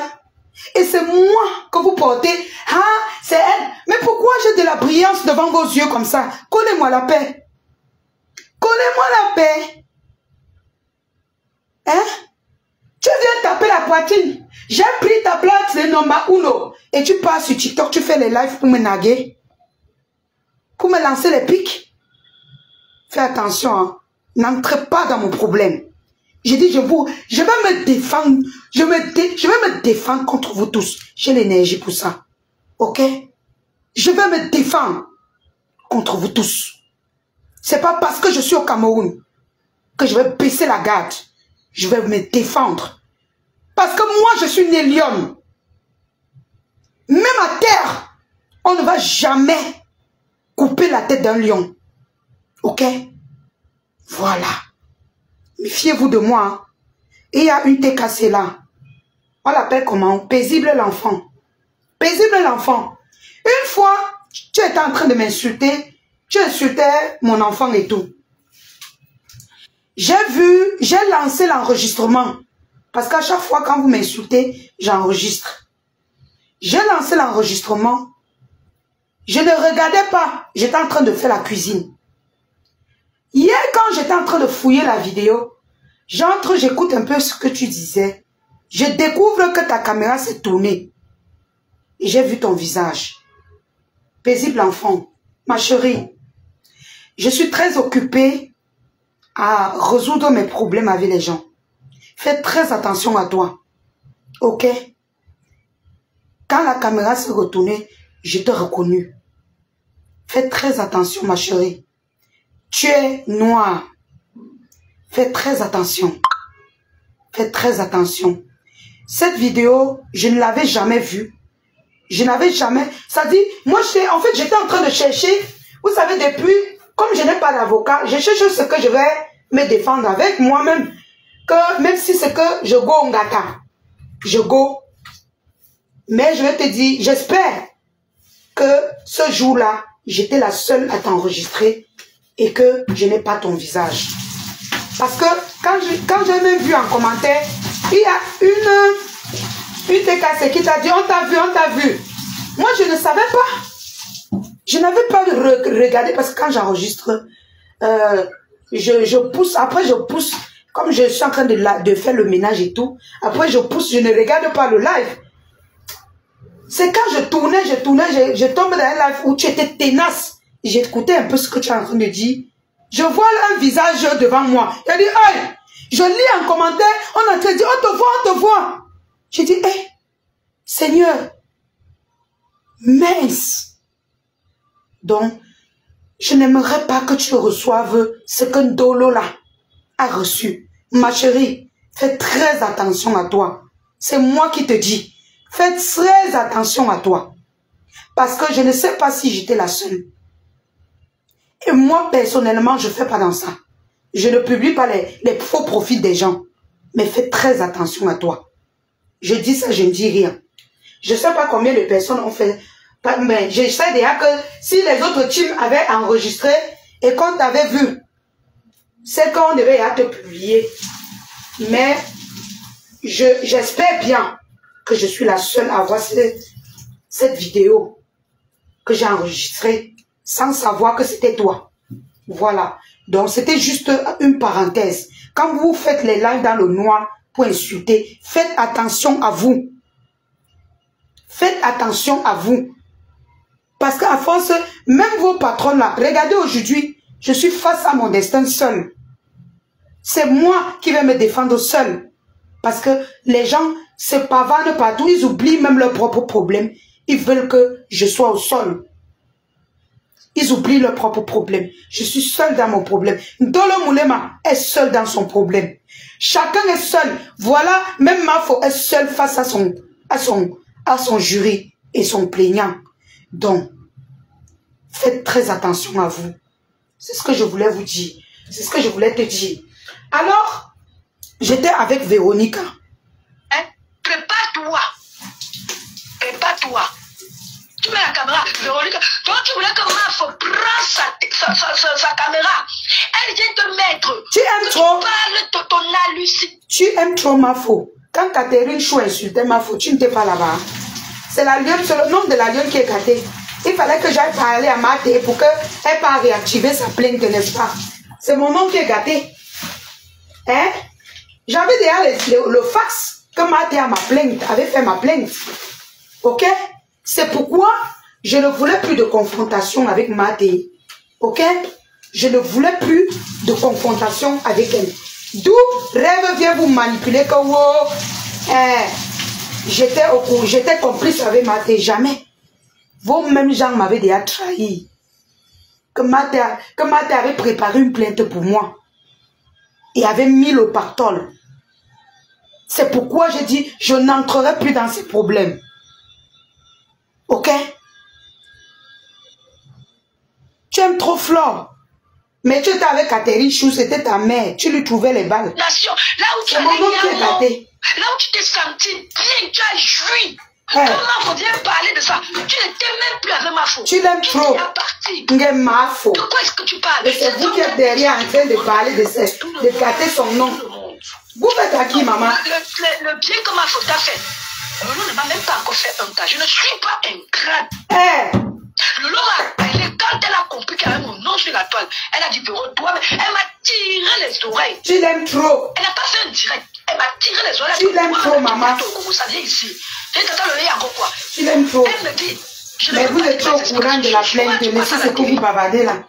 Et c'est moi que vous portez. Ah, c'est elle. Mais pourquoi j'ai de la brillance devant vos yeux comme ça? Collez-moi la paix. Collez-moi la paix. Hein? Tu viens taper la poitrine. J'ai pris ta place de Noma Uno. Et tu pars sur TikTok, tu fais les lives pour me naguer. Pour me lancer les pics. Fais attention, hein. N'entrez pas dans mon problème. J'ai dit, je vais me défendre. Je vais me défendre contre vous tous. J'ai l'énergie pour ça. Ok? Je vais me défendre contre vous tous. C'est pas parce que je suis au Cameroun que je vais baisser la garde. Je vais me défendre. Parce que moi, je suis né lion. Même à terre, on ne va jamais couper la tête d'un lion. Ok? Voilà. Méfiez-vous de moi. Hein. Et il y a une tête cassée là. On l'appelle comment? Paisible l'enfant. Paisible l'enfant. Une fois, tu étais en train de m'insulter. Tu insultais mon enfant et tout. J'ai lancé l'enregistrement. Parce qu'à chaque fois quand vous m'insultez, j'enregistre. J'ai lancé l'enregistrement. Je ne regardais pas. J'étais en train de faire la cuisine. Hier, quand j'étais en train de fouiller la vidéo, j'entre, j'écoute un peu ce que tu disais. Je découvre que ta caméra s'est tournée. Et j'ai vu ton visage. Paisible enfant. Ma chérie, je suis très occupée à résoudre mes problèmes avec les gens. Fais très attention à toi. Ok? Quand la caméra s'est retournée, je t'ai reconnu. Fais très attention, ma chérie. Tu es noire. Fais très attention. Fais très attention. Cette vidéo, je ne l'avais jamais vue. Je n'avais jamais... Ça dit, moi, en fait, j'étais en train de chercher. Vous savez, depuis, comme je n'ai pas d'avocat, je cherche ce que je vais me défendre avec moi-même. Que même si c'est que je go en gata. Je go. Mais je vais te dire, j'espère que ce jour-là, j'étais la seule à t'enregistrer et que je n'ai pas ton visage. Parce que quand j'ai même vu en commentaire, il y a une TKC qui t'a dit, on t'a vu. Moi, je ne savais pas. Je n'avais pas regardé parce que quand j'enregistre, je pousse, après je pousse, comme je suis en train de faire le ménage et tout, après je pousse, je ne regarde pas le live. C'est quand je tournais, je tombe dans un live où tu étais tenace. J'écoutais un peu ce que tu es en train de dire. Je vois un visage devant moi. Il a dit, hey, je lis en commentaire, on est en train de dire, on te voit. J'ai dit, hey, Seigneur, mince. Donc, je n'aimerais pas que tu reçoives ce que Ndolo là a reçu. Ma chérie, fais très attention à toi. C'est moi qui te dis. Fais très attention à toi. Parce que je ne sais pas si j'étais la seule. Et moi, personnellement, je ne fais pas dans ça. Je ne publie pas les faux profits des gens. Mais fais très attention à toi. Je dis ça, je ne dis rien. Je ne sais pas combien de personnes ont fait. Mais je sais déjà que si les autres teams avaient enregistré et qu'on t'avait vu, c'est qu'on devait te publier. Mais j'espère bien que je suis la seule à voir cette vidéo que j'ai enregistrée sans savoir que c'était toi. Voilà. Donc, c'était juste une parenthèse. Quand vous faites les lives dans le noir pour insulter, faites attention à vous. Faites attention à vous. Parce qu'à force, même vos patrons là, regardez aujourd'hui, je suis face à mon destin seul. C'est moi qui vais me défendre seul. Parce que les gens se pavardent partout, ils oublient même leurs propres problèmes. Ils veulent que je sois au sol. Ils oublient leurs propres problèmes. Je suis seul dans mon problème. Ndolo Moulema est seul dans son problème. Chacun est seul. Voilà, même Mafo est seul face à son jury et son plaignant. Donc, faites très attention à vous. C'est ce que je voulais vous dire. C'est ce que je voulais te dire. Alors, j'étais avec Véronica. Hein? Prépare-toi. Prépare-toi. Tu mets la caméra, Véronica. Toi, tu voulais que Mafo prenne sa caméra. Elle vient te mettre. Tu aimes trop. Tu parles de ton hallucination. Tu aimes trop Mafo. Quand Catherine Chou insultait Mafo, tu n'étais pas là-bas. C'est la lionne, c'est le nom de la lionne qui est gâtée. Il fallait que j'aille parler à Maté pour qu'elle puisse réactiver sa plainte, n'est-ce pas? C'est mon nom qui est gâté. Hein? J'avais déjà le fax que Maté avait fait ma plainte. Ok? C'est pourquoi je ne voulais plus de confrontation avec Maté. Ok? Je ne voulais plus de confrontation avec elle. D'où Rêve vient vous manipuler que j'étais complice avec Maté. Jamais. Vos mêmes gens m'avaient déjà trahi. Que Maté avait préparé une plainte pour moi. Et avait mis le pactole. C'est pourquoi j'ai dit, je n'entrerai plus dans ces problèmes. Ok? Tu aimes trop Flore. Mais tu étais avec Catherine Chou, c'était ta mère. Tu lui trouvais les balles. Nation, là où tu t'es senti bien, tu as joui. Comment faut bien parler de ça? Tu n'étais même plus avec Mafo. Tu l'aimes trop. Mafo. De quoi est-ce que tu parles? Et c'est vous qui êtes derrière en train de parler de gâter son nom. Vous faites à qui, maman? Le bien que Mafo t'a fait. Lolo ne m'a même pas encore fait un cas. Je ne suis pas ingrate. Lolo m'a appelé quand elle a compris qu'il y avait mon nom sur la toile. Elle a dit, toi, elle m'a tiré les oreilles. Tu l'aimes trop. Elle n'a pas fait un direct. Elle m'a tiré les oreilles. Tu l'aimes trop, maman. Ça vient ici. J'ai dit, tata, le lait encore quoi. Tu l'aimes trop. Elle me dit, mais vous êtes au courant de la plainte. Laissez ce que vous bavardez là.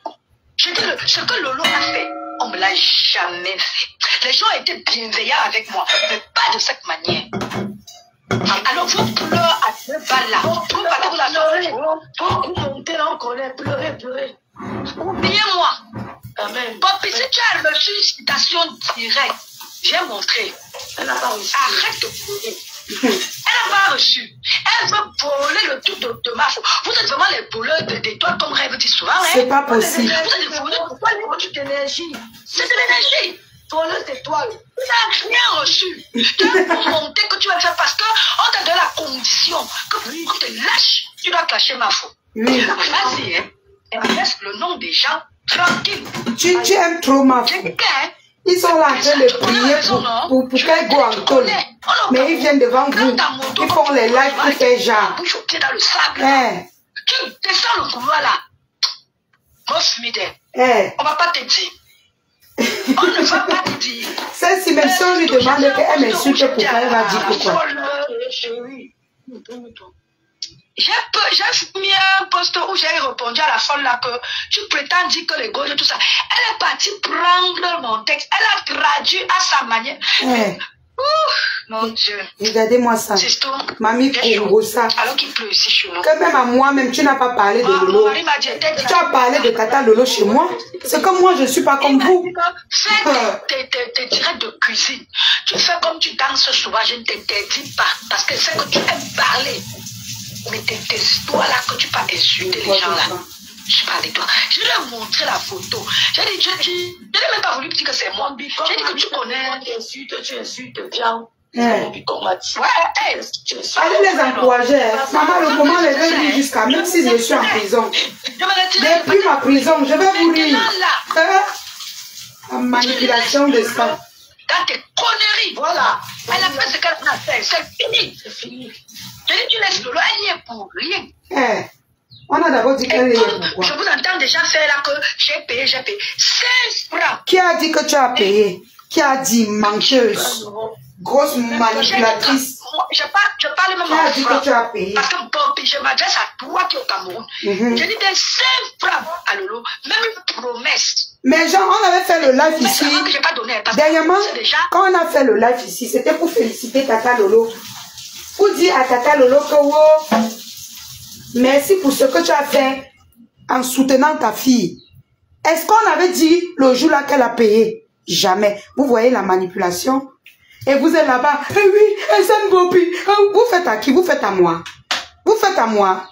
Je dis, ce que Lolo a fait, on ne me l'a jamais fait. Les gens étaient bienveillants avec moi, mais pas de cette manière. Alors vous pleurez à 2 balles là. Vous partez vous la soirée. Vous montez là, on connaît, pleurez. Oubliez-moi. Amen. Bon, puis si tu as reçu une citation directe, j'ai montré. Elle n'a pas reçu. Arrête de pleurer. Elle n'a pas reçu. Elle veut voler le tout de ma faute. Vous êtes vraiment les voleurs d'étoiles comme Rêve dit souvent. C'est pas possible. Vous êtes les voleurs d'énergie. C'est de l'énergie. Voleuse d'étoiles. Tu n'as rien reçu. Tu as monté que tu vas faire parce qu'on t'a donné la condition que pour qu'on te lâche, tu dois clasher ma faute. Oui. Vas-y, hein. Et laisse le nom des gens tranquille. Tu aimes trop ma faute. Ils sont là en train de prier pour qu'elle go en tôle. Mais ils viennent devant vous. Ils font les lives pour faire genre. Dans le sable. Tu descends le couloir là. Mon fumidère. On ne va pas te dire. On ne va pas te dire. C'est si même si on lui demande qu'elle m'insulte, pourquoi elle va dire pourquoi. J'ai mis un post où j'ai répondu à la folle là que tu prétends dire que les gauches, tout ça. Elle est partie prendre mon texte. Elle a traduit à sa manière. Mon Dieu. Regardez-moi ça. Mamie Congo, ça. Alors qu'il pleut ici chez nous. Que même à moi-même, tu n'as pas parlé de Lolo. Tu as parlé de Tata Lolo chez moi. C'est comme moi, je ne suis pas comme vous. Fais tes directs de cuisine. Tu fais comme tu danses souvent, je ne t'interdis pas. Parce que c'est que tu aimes parler. Mais tes histoires là que tu peux insulter les gens là. Je parle de toi. Je lui ai montré la photo. J'ai dit, je n'ai même pas voulu dire que c'est moi. J'ai dit que tu connais. Tu insultes bien. Allez les encourager. Maman, le moment les veut dire jusqu'à, même si je suis en prison. Depuis ma prison, je vais vous dire. En manipulation de ça. Dans tes conneries. Voilà. Elle a fait ce qu'elle a fait. C'est fini. C'est fini. Je dis, tu laisses Lolo, elle n'y est pour rien. On a d'abord dit qu'elle est pourquoi. Je vous entends déjà faire là que j'ai payé. 16 francs. Qui a dit que tu as payé? Qui a dit menteuse? Grosse manipulatrice. Je parle même qui a dit que tu as payé? Parce que bon, je m'adresse à toi qui es au Cameroun. Je dis des 5 francs à Lolo, même une promesse. Mais genre, on avait fait le live ici. Dernièrement, quand on a fait le live ici, c'était pour féliciter Tata Lolo. Pour dire à Tata Lolo que oh, merci pour ce que tu as fait en soutenant ta fille. Est-ce qu'on avait dit le jour là qu'elle a payé? Jamais. Vous voyez la manipulation? Et vous êtes là-bas. Eh oui, elle s'aime Bopi. Vous faites à qui? Vous faites à moi. Vous faites à moi.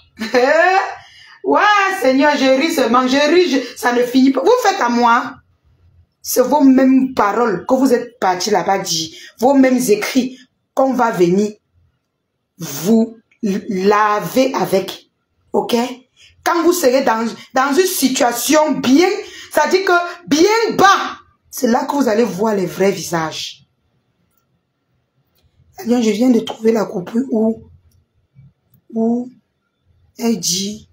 Ouais, Seigneur, je ris seulement. Je ris, ça ne finit pas. Vous faites à moi. C'est vos mêmes paroles que vous êtes partis là-bas dire. Vos mêmes écrits qu'on va venir vous laver avec. Ok? Quand vous serez dans une situation bien, ça dit que bien bas, c'est là que vous allez voir les vrais visages. Alors, je viens de trouver la coupure où elle dit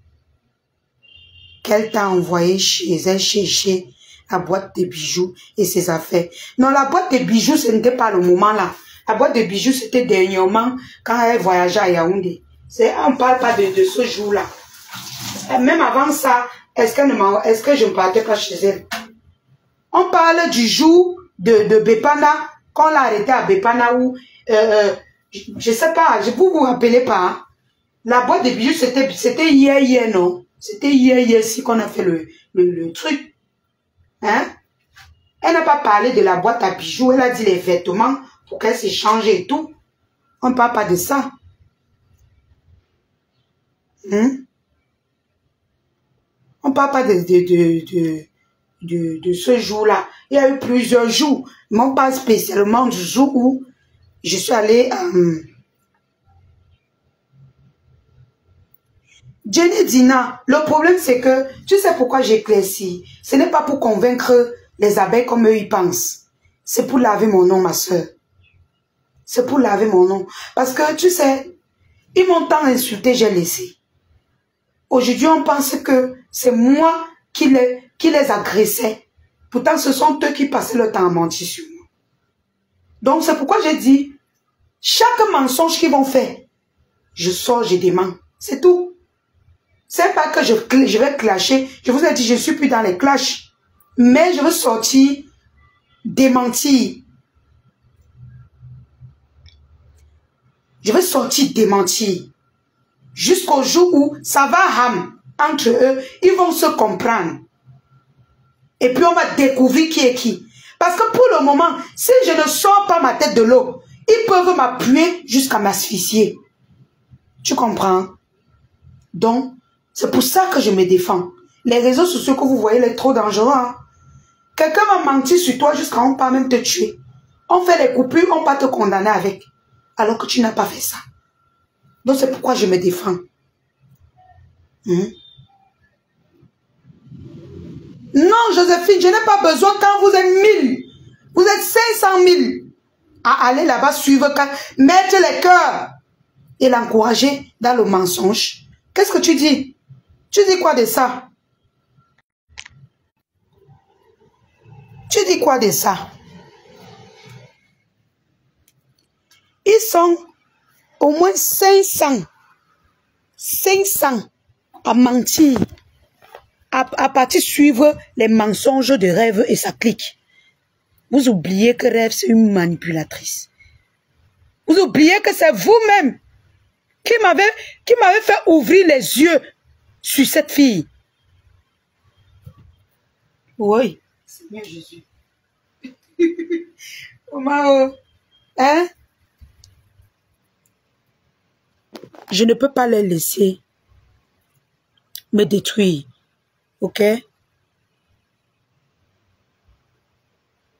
qu'elle t'a envoyé chez elle chercher la boîte de bijoux et ses affaires. Non, la boîte de bijoux, ce n'était pas le moment là. La boîte de bijoux, c'était dernièrement quand elle voyageait à Yaoundé. On ne parle pas de ce jour-là. Même avant ça, est-ce que je ne partais pas chez elle? On parle du jour de Bepana, quand on l'a arrêté à Bepana où, je ne sais pas, vous vous rappelez pas, hein? La boîte de bijoux, c'était hier, non? C'était hier, si qu'on a fait le truc. Hein? Elle n'a pas parlé de la boîte à bijoux, elle a dit les vêtements pour qu'elle s'échange et tout. On ne parle pas de ça. Hein? On ne parle pas de ce jour-là. Il y a eu plusieurs jours. Mais on parle spécialement du jour où je suis allée... Jenny Dina, le problème c'est que, tu sais pourquoi j'éclaircis? Ce n'est pas pour convaincre les abeilles comme eux ils pensent. C'est pour laver mon nom, ma soeur. C'est pour laver mon nom. Parce que, tu sais, ils m'ont tant insulté, j'ai laissé. Aujourd'hui, on pense que c'est moi qui les agressais. Pourtant, ce sont eux qui passaient le temps à mentir sur moi. Donc, c'est pourquoi j'ai dit, chaque mensonge qu'ils vont faire, je sors, je dément. C'est tout. C'est pas que je vais clasher. Je vous ai dit, je ne suis plus dans les clashs. Mais je veux sortir, démentir. Je vais sortir, démentir. Jusqu'au jour où ça va ham entre eux. Ils vont se comprendre. Et puis on va découvrir qui est qui. Parce que pour le moment, si je ne sors pas ma tête de l'eau, ils peuvent m'appuyer jusqu'à m'asphyxier. Tu comprends? Donc, c'est pour ça que je me défends. Les réseaux sociaux que vous voyez, les trop dangereux. Hein? Quelqu'un va mentir sur toi jusqu'à on peut même te tuer. On fait les coupures, on va te condamner avec. Alors que tu n'as pas fait ça. Donc c'est pourquoi je me défends. Non, Joséphine, je n'ai pas besoin quand vous êtes 1000. Vous êtes 500 000. À aller là-bas suivre, mettre les cœurs et l'encourager dans le mensonge. Qu'est-ce que tu dis? Tu dis quoi de ça? Tu dis quoi de ça? Ils sont au moins 500 à mentir, à partir suivre les mensonges de Rêve et sa clique. Vous oubliez que Rêve, c'est une manipulatrice. Vous oubliez que c'est vous-même qui m'avez fait ouvrir les yeux sur cette fille. Oui, Seigneur Jésus. Hein? Je ne peux pas les laisser me détruire. Ok?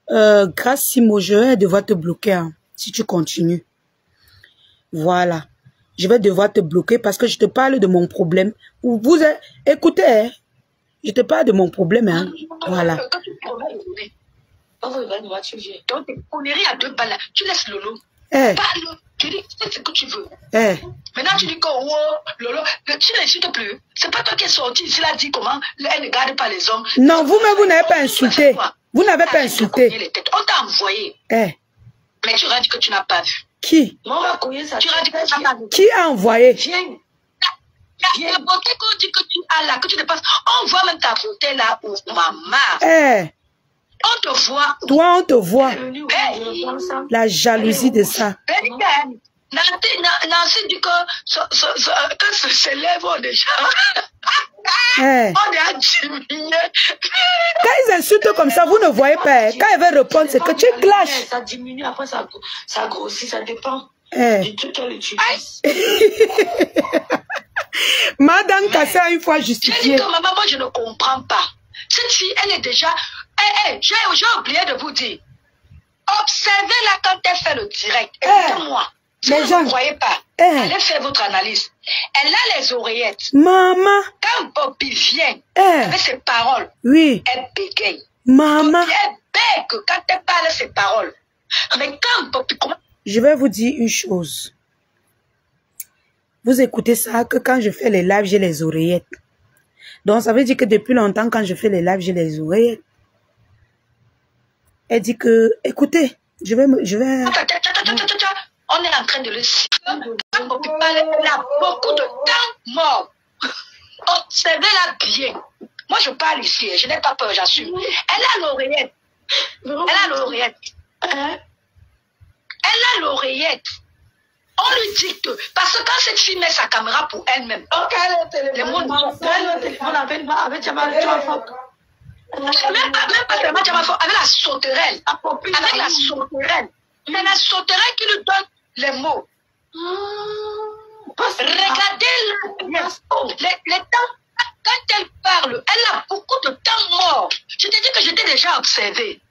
Grâce Simo, je vais devoir te bloquer hein, si tu continues. Voilà. Je vais devoir te bloquer parce que je te parle de mon problème. Vous êtes, écoutez, hein, je te parle de mon problème. Hein. Voilà. Quand tu donc, on est à 2 balles. Tu laisses Lolo. Parle. Tu dis ce que tu veux. Maintenant, tu dis que Lolo, tu n'insultes plus. C'est pas toi qui es sorti. Il a dit comment elle ne garde pas les hommes. Non, vous-même, vous n'avez pas insulté. Vous n'avez pas insulté. On t'a envoyé. Mais tu auras dit que tu n'as pas vu. Qui? Tu auras dit que tu n'as pas vu. Qui a envoyé? Viens. La beauté qu'on dit que tu as là, que tu dépasses. On voit même ta beauté là où maman. On te voit. Toi, on te voit. La jalousie de ça. Nancy dit que se lève déjà. On est à diminuer. Quand ils insultent comme ça, vous ne voyez pas. Quand ils veulent répondre, c'est que tu clashes. Ça diminue, après ça grossit, ça dépend du truc qu'elle utilise. Madame Kassé a une fois justifié. J'ai dit que maman, moi je ne comprends pas. Cette fille, elle est déjà... j'ai oublié de vous dire. Observez-la quand elle fait le direct. Écoutez-moi. Si vous ne croyez pas, allez faire votre analyse. Elle a les oreillettes. Maman. Quand Bobby vient avec ses paroles, oui. Elle bégaye. Maman. Elle bègue quand elle parle ses paroles. Mais quand Bobby... Je vais vous dire une chose. Vous écoutez ça, que quand je fais les lives, j'ai les oreillettes. Donc, ça veut dire que depuis longtemps, quand je fais les lives, j'ai les oreillettes. Elle dit que, écoutez, je vais... On est en train de le citer. Elle a beaucoup de temps mort. Observez-la bien. Moi, je parle ici. Je n'ai pas peur, j'assume. Elle a l'oreillette. Elle a l'oreillette. Elle a l'oreillette. On lui dicte. Parce que quand cette fille met sa caméra pour elle-même, les mots le téléphone avec Jamal, même pas avec la sauterelle. Avec la sauterelle. C'est la sauterelle qui lui donne les mots. Regardez les temps. Quand elle parle, elle a beaucoup de temps mort. Je t'ai dit que j'étais déjà observée.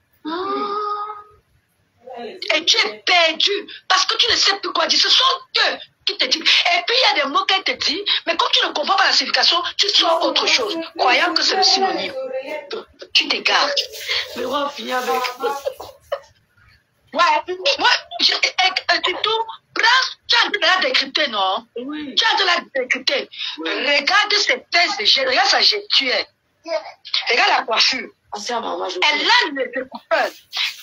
Et tu es perdu parce que tu ne sais plus quoi dire. Ce sont eux qui te disent. Et puis il y a des mots qu'elle te dit, mais quand tu ne comprends pas la signification, tu sors autre chose, croyant que c'est le synonyme. Tu t'égares. Mais on va finir avec. Ouais, moi, tu as de la décrypter, non? Oui. Tu as de la décrypter. Oui. Regarde ses tests, regarde sa gestuelle. Regarde la coiffure. Elle a les écouteurs.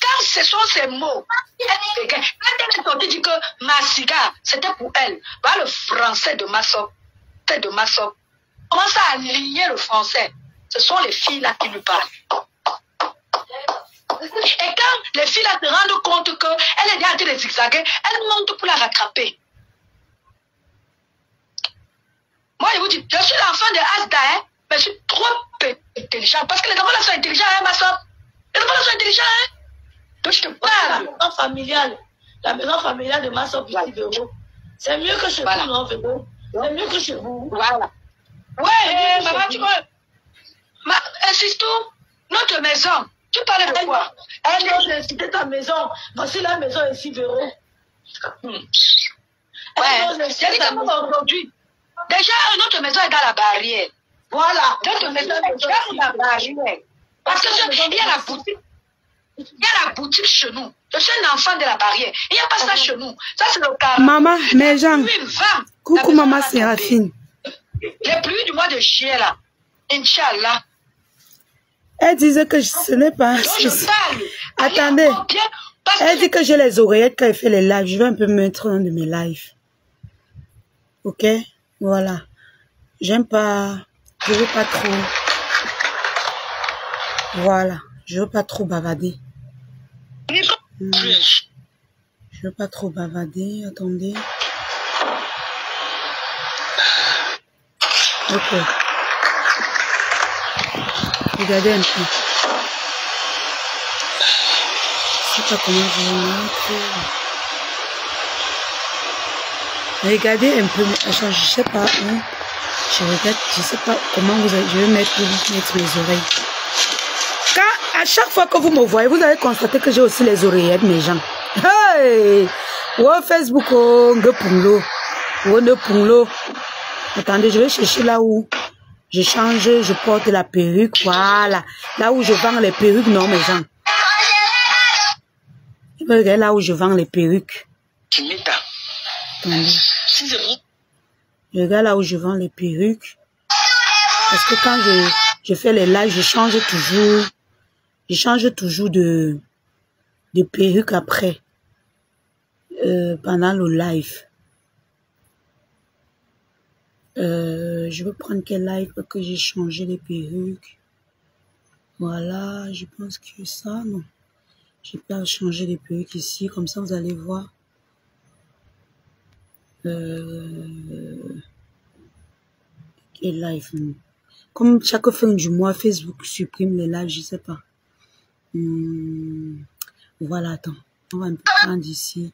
Quand ce sont ces mots, quand elle dit que Massiga, c'était pour elle. Voilà le français de Massop. De Massop. Commence à aligner le français. Ce sont les filles là qui lui parlent. Et quand les filles là se rendent compte qu'elle est déjà en train de zigzaguer, elles montent pour la rattraper. Moi, je vous dis, je suis l'enfant de Asda, hein, mais je suis trop intelligent. Parce que les enfants là sont intelligents, hein, ma soeur. Les enfants là sont intelligents, hein. Donc je te parle. La maison familiale de ma soeur, c'est mieux que chez vous, non, Véro? C'est mieux que chez vous. Voilà. Ouais, maman, tu vois. Insiste, notre maison. Tu parles de quoi? C'était ta maison. Voici la maison ici, Véro. Ouais, j'ai dit que aujourd'hui. Déjà, notre maison est dans la barrière. Voilà. Notre maison est dans la barrière. Parce qu'il y a la boutique. Il y a la boutique chez nous. Je suis un enfant de la barrière. Il n'y a pas ça chez nous. Ça, c'est le cas. Maman, mes gens. Coucou, maman Séraphine. Les pluies du mois de juillet, là. Inch'Allah. Elle disait que ce n'est pas... Attendez. Elle dit que j'ai les oreillettes quand elle fait les lives. Je vais un peu mettre un de mes lives. Ok? Voilà. J'aime pas... Je veux pas trop... Voilà. Je veux pas trop bavarder. Je veux pas trop bavarder. Attendez. Ok. Regardez un peu. Je sais pas comment je vais mettre. Regardez un peu. Je sais pas où. Je regarde. Je sais pas comment je vais mettre mes oreilles. Quand à chaque fois que vous me voyez, vous allez constater que j'ai aussi les oreillettes, mes gens. Hey! Oh Facebook, oh, oh, attendez, je vais chercher là où je change, je porte la perruque, voilà. Là où je vends les perruques, non, mes gens. Regardez là où je vends les perruques. Attendez. Je regarde là où je vends les perruques. Parce que quand je fais les lives, je change toujours de perruque après. Pendant le live. Je vais prendre quel live que j'ai changé les perruques. Voilà, je pense que ça, non. J'ai pas changé les perruques ici, comme ça vous allez voir. Quel live, non. Comme chaque fin du mois, Facebook supprime les lives, je sais pas. Voilà, attends. On va un peu prendre ici.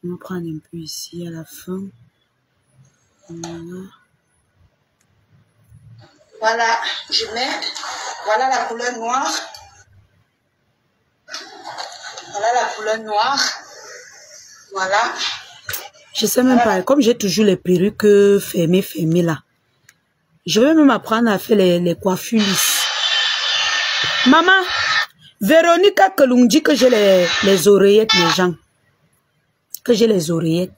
On va prendre un peu ici à la fin. Voilà. Voilà, je mets. Voilà la couleur noire. Voilà la couleur noire. Voilà. Je sais même pas. Comme j'ai toujours les perruques fermées là. Je vais même apprendre à faire les coiffures lisses. Maman, Véronica Kelung dit que j'ai les oreillettes, les gens. Que j'ai les oreillettes.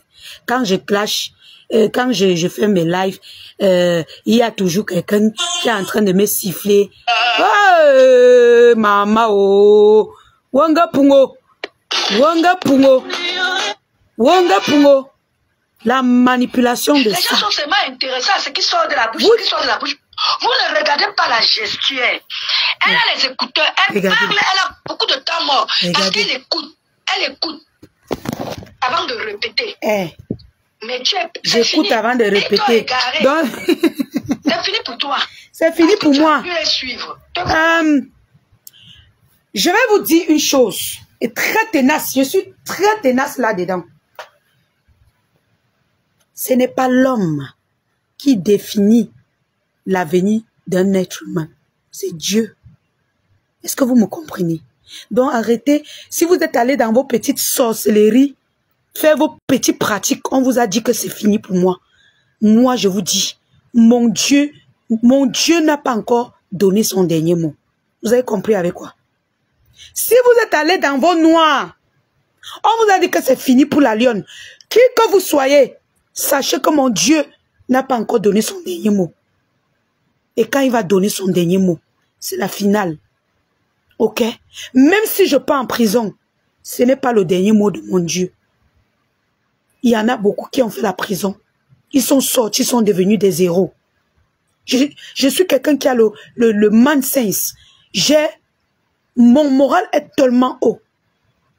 Quand je clash, quand je fais mes lives, il y a toujours quelqu'un qui est en train de me siffler. Oh, maman, oh. Wanga pungo. Wanga pungo. Wanga pungo. La manipulation de ça. Les gens sont seulement intéressés à ce qui sort de la bouche, ce qui sort de la bouche. Vous ne regardez pas la gestuelle. Elle a les écouteurs, elle parle, elle a beaucoup de temps mort. Parce qu'elle écoute, elle écoute avant de répéter. Mais tu es... J'écoute avant de répéter. Donc... c'est fini pour toi. C'est fini pour moi. Tu les suivre. Je vais vous dire une chose. Et très tenace. Je suis très tenace là-dedans. Ce n'est pas l'homme qui définit l'avenir d'un être humain. C'est Dieu. Est-ce que vous me comprenez? Donc arrêtez. Si vous êtes allé dans vos petites sorcelleries, faites vos petites pratiques. On vous a dit que c'est fini pour moi. Moi, je vous dis, mon Dieu n'a pas encore donné son dernier mot. Vous avez compris avec quoi? Si vous êtes allé dans vos noirs, On vous a dit que c'est fini pour la lionne. Qui que vous soyez, sachez que mon Dieu n'a pas encore donné son dernier mot. Et quand il va donner son dernier mot, c'est la finale. Ok? Même si je pars en prison, ce n'est pas le dernier mot de mon Dieu. Il y en a beaucoup qui ont fait la prison. Ils sont sortis, ils sont devenus des héros. Je suis quelqu'un qui a le man sense. Mon moral est tellement haut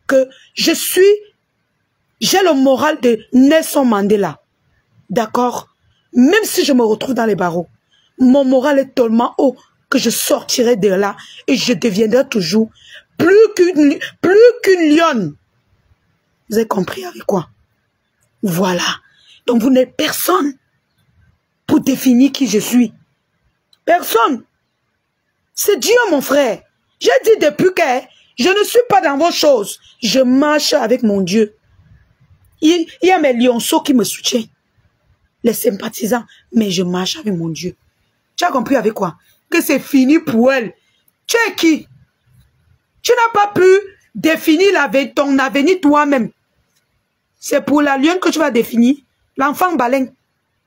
que j'ai le moral de Nelson Mandela. D'accord? Même si je me retrouve dans les barreaux, mon moral est tellement haut que je sortirai de là et je deviendrai toujours plus qu'une lionne. Vous avez compris avec quoi? Voilà. Donc vous n'êtes personne pour définir qui je suis. Personne. C'est Dieu, mon frère. J'ai dit depuis que je ne suis pas dans vos choses. Je marche avec mon Dieu. Il y a mes lionceaux qui me soutiennent. Les sympathisants. Mais je marche avec mon Dieu. Tu as compris avec quoi? Que c'est fini pour elle. Tu es qui? Tu n'as pas pu définir ton avenir toi-même. C'est pour la lionne que tu vas définir. L'enfant baleine.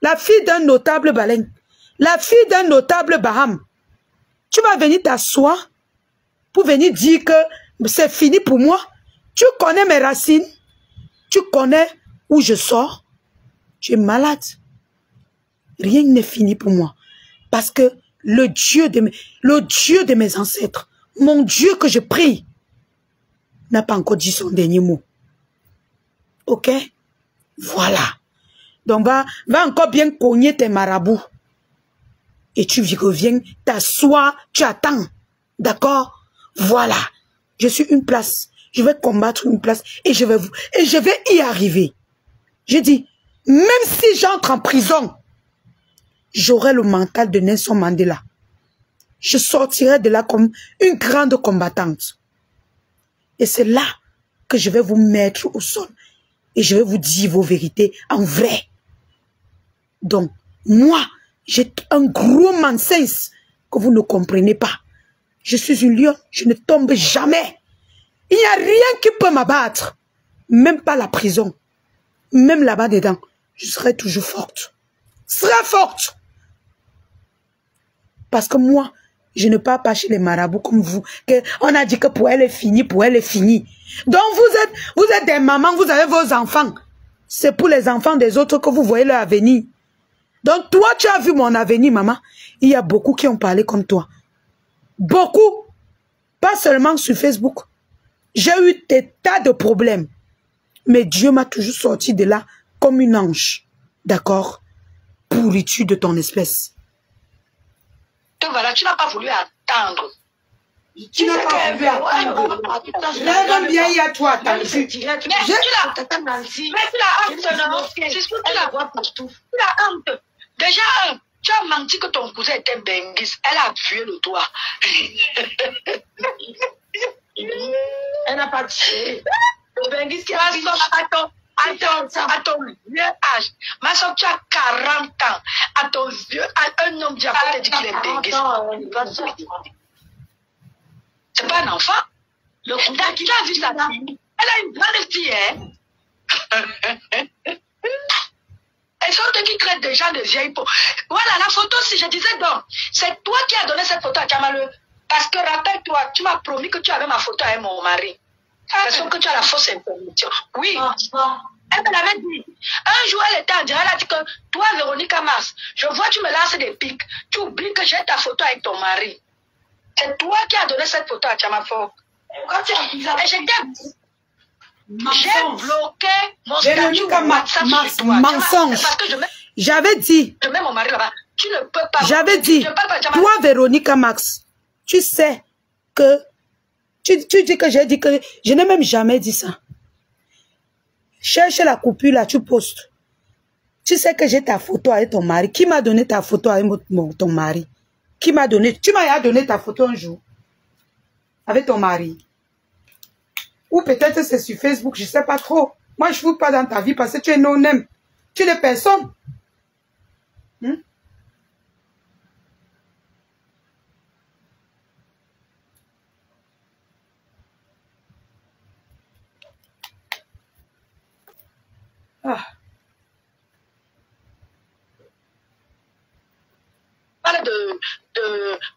La fille d'un notable baleine. La fille d'un notable Baham. Tu vas venir t'asseoir pour venir dire que c'est fini pour moi. Tu connais mes racines. Tu connais où je sors. Tu es malade. Rien n'est fini pour moi. Parce que le Dieu de mes ancêtres, mon Dieu que je prie, n'a pas encore dit son dernier mot. Ok? Voilà. Donc va encore bien cogner tes marabouts. Et tu reviens, t'assois, tu attends. D'accord? Voilà. Je suis une place. Je vais combattre une place et je vais y arriver. J'ai dit, même si j'entre en prison, j'aurai le mental de Nelson Mandela. Je sortirai de là comme une grande combattante. Et c'est là que je vais vous mettre au sol. Et je vais vous dire vos vérités en vrai. Donc, moi, j'ai un gros man-sense que vous ne comprenez pas. Je suis une lionne, je ne tombe jamais. Il n'y a rien qui peut m'abattre. Même pas la prison. Même là-bas dedans, je serai toujours forte. Très forte. Parce que moi, je ne pars pas chez les marabouts comme vous. On a dit que pour elle est finie, pour elle est finie. Donc vous êtes des mamans, vous avez vos enfants. C'est pour les enfants des autres que vous voyez leur avenir. Donc toi, tu as vu mon avenir, maman. Il y a beaucoup qui ont parlé comme toi. Beaucoup. Pas seulement sur Facebook. J'ai eu des tas de problèmes. Mais Dieu m'a toujours sorti de là comme une ange. D'accord? Pourriture de ton espèce. Donc voilà, tu n'as pas voulu attendre. Tu n'as pas voulu attendre. Regarde bien, il y a toi attendu. Mais tu l'as honte, non? C'est ce que tu la vois partout. Tu l'as honte. Déjà, tu as menti que ton cousin était Benguis. Elle a appuyé le doigt. Elle n'a pas tué. Le Benguis qui a dit à ton vieux âge. Ma soeur, tu as 40 ans. À ton vieux âge, un homme dit à côté dit qu'il est Benguis. C'est pas un enfant. Tu as vu sa fille. Elle a une grande fille, hein. Elles sont eux qui traitent des gens de vieilles peaux. Voilà, la photo, si je disais donc, c'est toi qui as donné cette photo à Tchamaleu. Parce que rappelle-toi, tu m'as promis que tu avais ma photo avec mon mari. Parce que tu as la fausse information. Oui. Elle me l'avait dit. Un jour, elle était en direct, elle a dit que toi, Véronica Mars, je vois, tu me lances des pics. Tu oublies que j'ai ta photo avec ton mari. C'est toi qui as donné cette photo à Tchamafo. Et j'ai bloqué mon statut WhatsApp sur toi. Mensonge. J'avais dit. Je mets mon mari là-bas. Tu ne peux pas. J'avais dit. Toi, Véronica Max, tu sais que. Tu dis que j'ai dit que. Je n'ai même jamais dit ça. Cherche la coupure là, tu postes. Tu sais que j'ai ta photo avec ton mari. Qui m'a donné ta photo avec ton mari? Qui m'a donné? Tu m'as donné ta photo un jour. Avec ton mari. Ou peut-être c'est sur Facebook, je ne sais pas trop. Moi, je ne fous pas dans ta vie parce que tu es non-name. Tu n'es personne.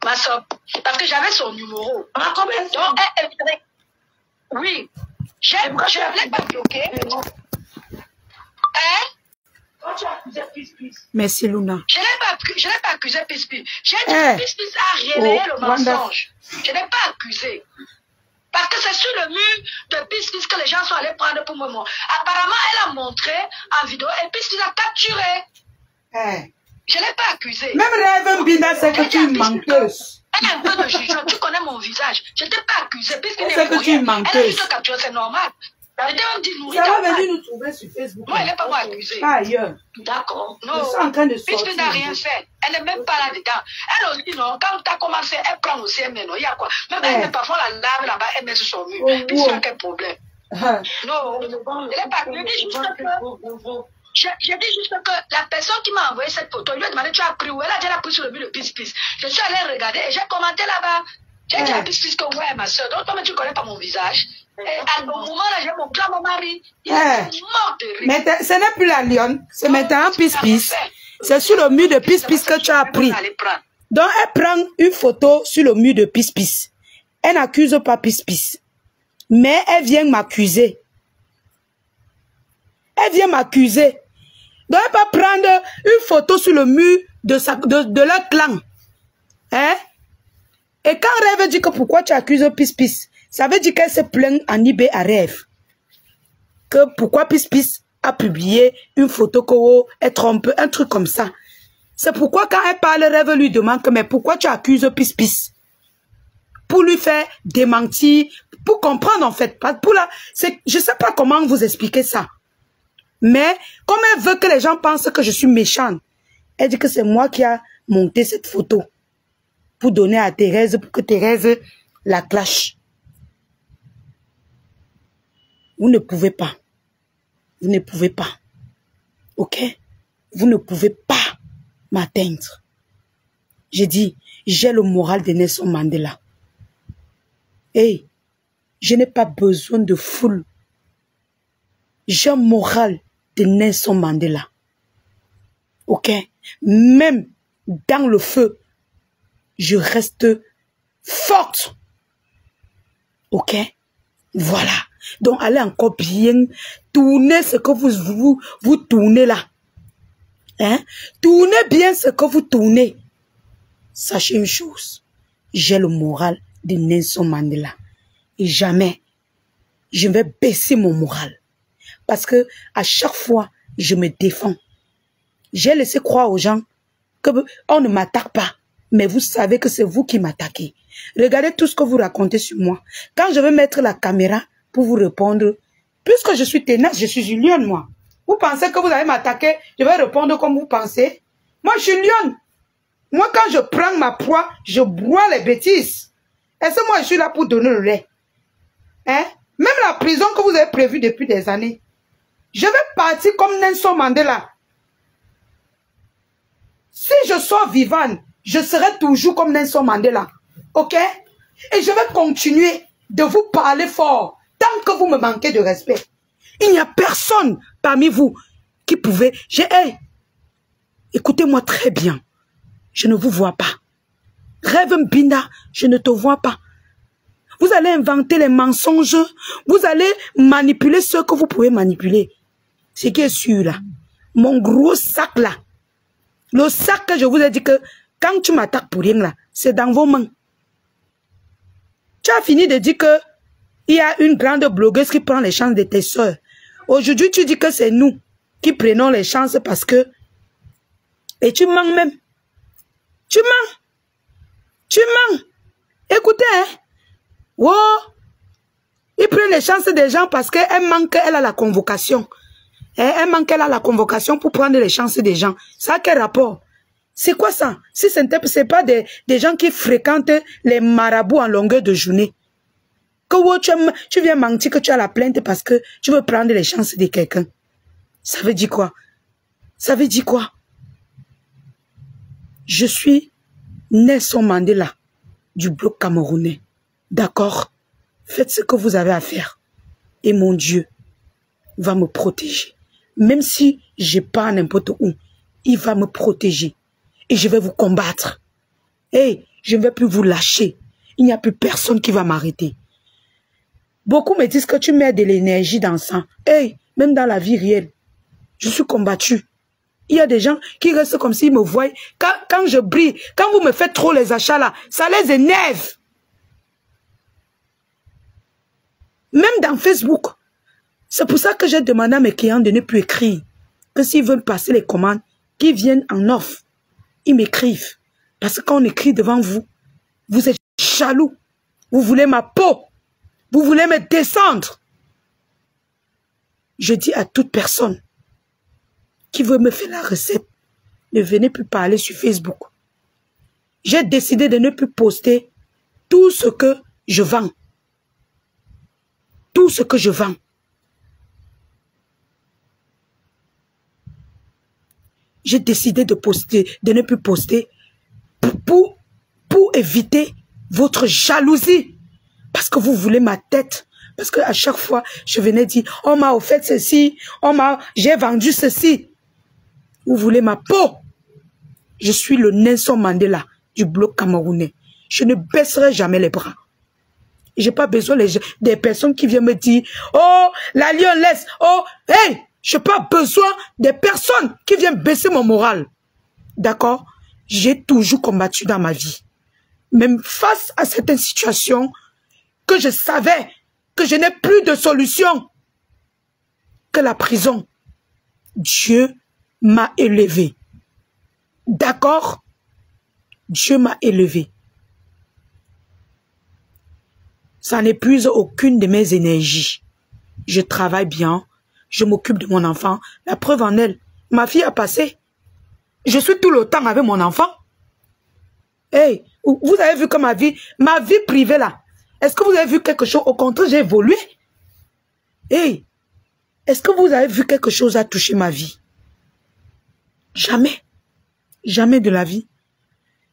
ma soeur, parce que j'avais son numéro. Donc, oui, je ne l'ai pas bloqué. Hein? Quand tu as accusé Pis. Merci, Luna. Je n'ai pas accusé Pis. J'ai dit que Pis a révélé le mensonge. Je n'ai pas accusé. Parce que c'est sur le mur de Pis que les gens sont allés prendre pour moi. Apparemment, elle a montré en vidéo et Pis a capturé. Je ne l'ai pas accusé. Même Rêve Binda, c'est que tu es une menteuse. Elle a un peu de jugement. Tu connais mon visage. Je ne t'ai pas accusé. C'est que tu es une menteuse. Elle a juste capturé, c'est normal. Ça va venir nous trouver sur Facebook. Moi, elle n'est pas moi accusée. Pas ailleurs. D'accord. Non. Je suis en train de sortir. Puisqu'elle n'a rien fait. Elle n'est même pas là-dedans. Elle aussi, non. Quand tu as commencé, elle prend aussi un méno. Il y a quoi? Même elle, parfois, la lave là-bas, elle met sur son mur. Puis, il y a quel problème? Non. Elle n'est pas. Je dis juste que la personne qui m'a envoyé cette photo, il lui a demandé, tu as pris où? Elle a déjà pris sur le mur de Pis. Je suis allée regarder et j'ai commenté là-bas. J'ai dit à Pis que ouais, ma soeur. Donc, toi, tu ne connais pas mon visage. Et à un moment là, j'ai mon grand mari. Il est mort de rire. Mais ce n'est plus la lionne, c'est maintenant Pis. C'est sur le mur de Pis que tu as pris. Donc, elle prend une photo sur le mur de Pis. Elle n'accuse pas Pis. Mais elle vient m'accuser. Elle vient m'accuser. Donc, elle peut prendre une photo sur le mur de leur clan. Hein? Et quand Rêve dit que pourquoi tu accuses Pis, ça veut dire qu'elle se plaint en eBay à Rêve. Que pourquoi Pis a publié une photo qu'elle trompe, un truc comme ça. C'est pourquoi quand elle parle, Rêve lui demande que mais pourquoi tu accuses Pis? Pour lui faire démentir, pour comprendre en fait. Je ne sais pas comment vous expliquer ça. Mais comme elle veut que les gens pensent que je suis méchante, elle dit que c'est moi qui a monté cette photo pour donner à Thérèse, pour que Thérèse la clash. Vous ne pouvez pas. Vous ne pouvez pas. Ok? Vous ne pouvez pas m'atteindre. J'ai dit, j'ai le moral de Nelson Mandela. Hey, je n'ai pas besoin de foule. J'ai un moral de Nelson Mandela. Ok? Même dans le feu, je reste forte. Ok? Voilà. Donc, allez encore bien tourner ce que vous tournez là. Hein? Tournez bien ce que vous tournez. Sachez une chose. J'ai le moral de Nelson Mandela. Et jamais, je vais baisser mon moral. Parce que à chaque fois, je me défends. J'ai laissé croire aux gens qu'on ne m'attaque pas. Mais vous savez que c'est vous qui m'attaquez. Regardez tout ce que vous racontez sur moi. Quand je vais mettre la caméra pour vous répondre, puisque je suis tenace, je suis une lionne, moi. Vous pensez que vous allez m'attaquer, je vais répondre comme vous pensez? Moi, je suis lionne. Moi, quand je prends ma proie, je broie les bêtises. Est-ce que moi, je suis là pour donner le lait? Hein? Même la prison que vous avez prévue depuis des années. Je vais partir comme Nelson Mandela. Si je sors vivante, je serai toujours comme Nelson Mandela. Ok? Et je vais continuer de vous parler fort tant que vous me manquez de respect. Il n'y a personne parmi vous qui pouvait... Hey, écoutez-moi très bien. Je ne vous vois pas. Rêve Mbinda, je ne te vois pas. Vous allez inventer les mensonges. Vous allez manipuler ce que vous pouvez manipuler. Ce qui est sûr là. Mon gros sac là. Le sac que je vous ai dit que quand tu m'attaques pour rien là, c'est dans vos mains. Tu as fini de dire que il y a une grande blogueuse qui prend les chances de tes soeurs. Aujourd'hui, tu dis que c'est nous qui prenons les chances parce que... Et tu mens même. Tu mens. Tu mens. Écoutez, hein. Wow. Ils prennent les chances des gens parce qu'elle manque, elle a la convocation. Elle manque, elle a la convocation pour prendre les chances des gens. Ça a quel rapport? C'est quoi ça? Si ce n'est pas des gens qui fréquentent les marabouts en longueur de journée. Que tu viens mentir que tu as la plainte parce que tu veux prendre les chances de quelqu'un. Ça veut dire quoi? Ça veut dire quoi? Je suis Nelson Mandela du bloc camerounais. D'accord? Faites ce que vous avez à faire. Et mon Dieu va me protéger. Même si je pars n'importe où, il va me protéger. Et je vais vous combattre. Hey, je ne vais plus vous lâcher. Il n'y a plus personne qui va m'arrêter. Beaucoup me disent que tu mets de l'énergie dans ça. Hey, même dans la vie réelle, je suis combattue. Il y a des gens qui restent comme s'ils me voient. Quand je brille, quand vous me faites trop les achats là, ça les énerve. Même dans Facebook. C'est pour ça que j'ai demandé à mes clients de ne plus écrire. Que s'ils veulent passer les commandes, qu'ils viennent en offre. Ils m'écrivent. Parce que quand on écrit devant vous, vous êtes jaloux. Vous voulez ma peau. Vous voulez me descendre. Je dis à toute personne qui veut me faire la recette, ne venez plus parler sur Facebook. J'ai décidé de ne plus poster tout ce que je vends. Tout ce que je vends. J'ai décidé de ne plus poster pour éviter votre jalousie. Parce que vous voulez ma tête. Parce qu'à chaque fois, je venais dire, on m'a offert ceci, j'ai vendu ceci. Vous voulez ma peau. Je suis le Nelson Mandela du bloc camerounais. Je ne baisserai jamais les bras. J'ai pas besoin des personnes qui viennent me dire, oh, la lionesse, oh, hey, j'ai pas besoin des personnes qui viennent baisser mon moral. D'accord? J'ai toujours combattu dans ma vie. Même face à certaines situations que je savais que je n'ai plus de solution que la prison. Dieu m'a élevé. D'accord? Dieu m'a élevé. Ça n'épuise aucune de mes énergies. Je travaille bien. Je m'occupe de mon enfant. La preuve en elle. Ma fille a passé. Je suis tout le temps avec mon enfant. Hey, vous avez vu que ma vie privée là, est-ce que vous avez vu quelque chose? Au contraire, j'ai évolué. Hey, est-ce que vous avez vu quelque chose à toucher ma vie? Jamais. Jamais de la vie.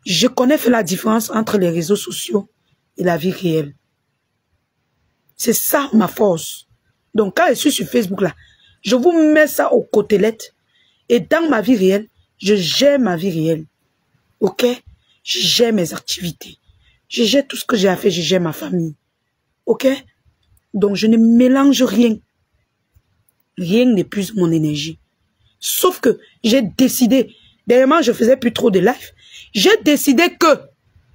Je connais la différence entre les réseaux sociaux et la vie réelle. C'est ça ma force. Donc quand je suis sur Facebook là, je vous mets ça aux côtelettes. Et dans ma vie réelle, je gère ma vie réelle. Ok? Je gère mes activités. Je gère tout ce que j'ai à faire, je gère ma famille. Ok? Donc je ne mélange rien. Rien n'épuise mon énergie. Sauf que j'ai décidé, dernièrement je faisais plus trop de live, j'ai décidé que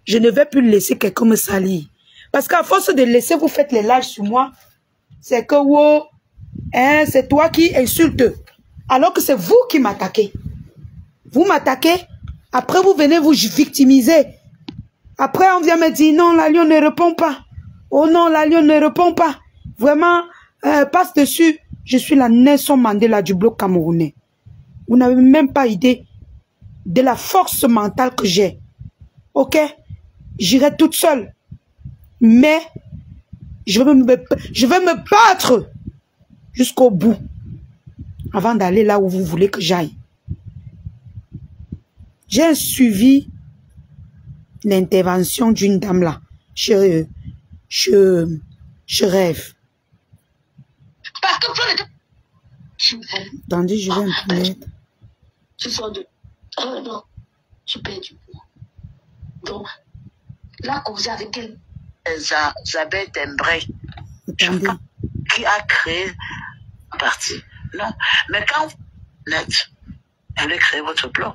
je ne vais plus laisser quelqu'un me salir. Parce qu'à force de laisser vous faites les lives sur moi, c'est que wow, hein, c'est toi qui insultes. Alors que c'est vous qui m'attaquez. Vous m'attaquez, après vous venez vous victimiser. Après on vient me dire non, la Lyon ne répond pas. Oh non, la Lyon ne répond pas. Vraiment, passe dessus. Je suis la Nelson Mandela du bloc camerounais. Vous n'avez même pas idée de la force mentale que j'ai. Ok? J'irai toute seule. Mais je vais me battre jusqu'au bout avant d'aller là où vous voulez que j'aille. J'ai suivi l'intervention d'une dame là. Je rêve. Parce que pour les... Attendez, je vais un peu mettre. Tu sors de... non, tu perds du poids. Donc, là, causé avec elle. Isabelle Tembré, qui a créé une partie. Non, mais quand vous êtes, vous voulez créer votre blog,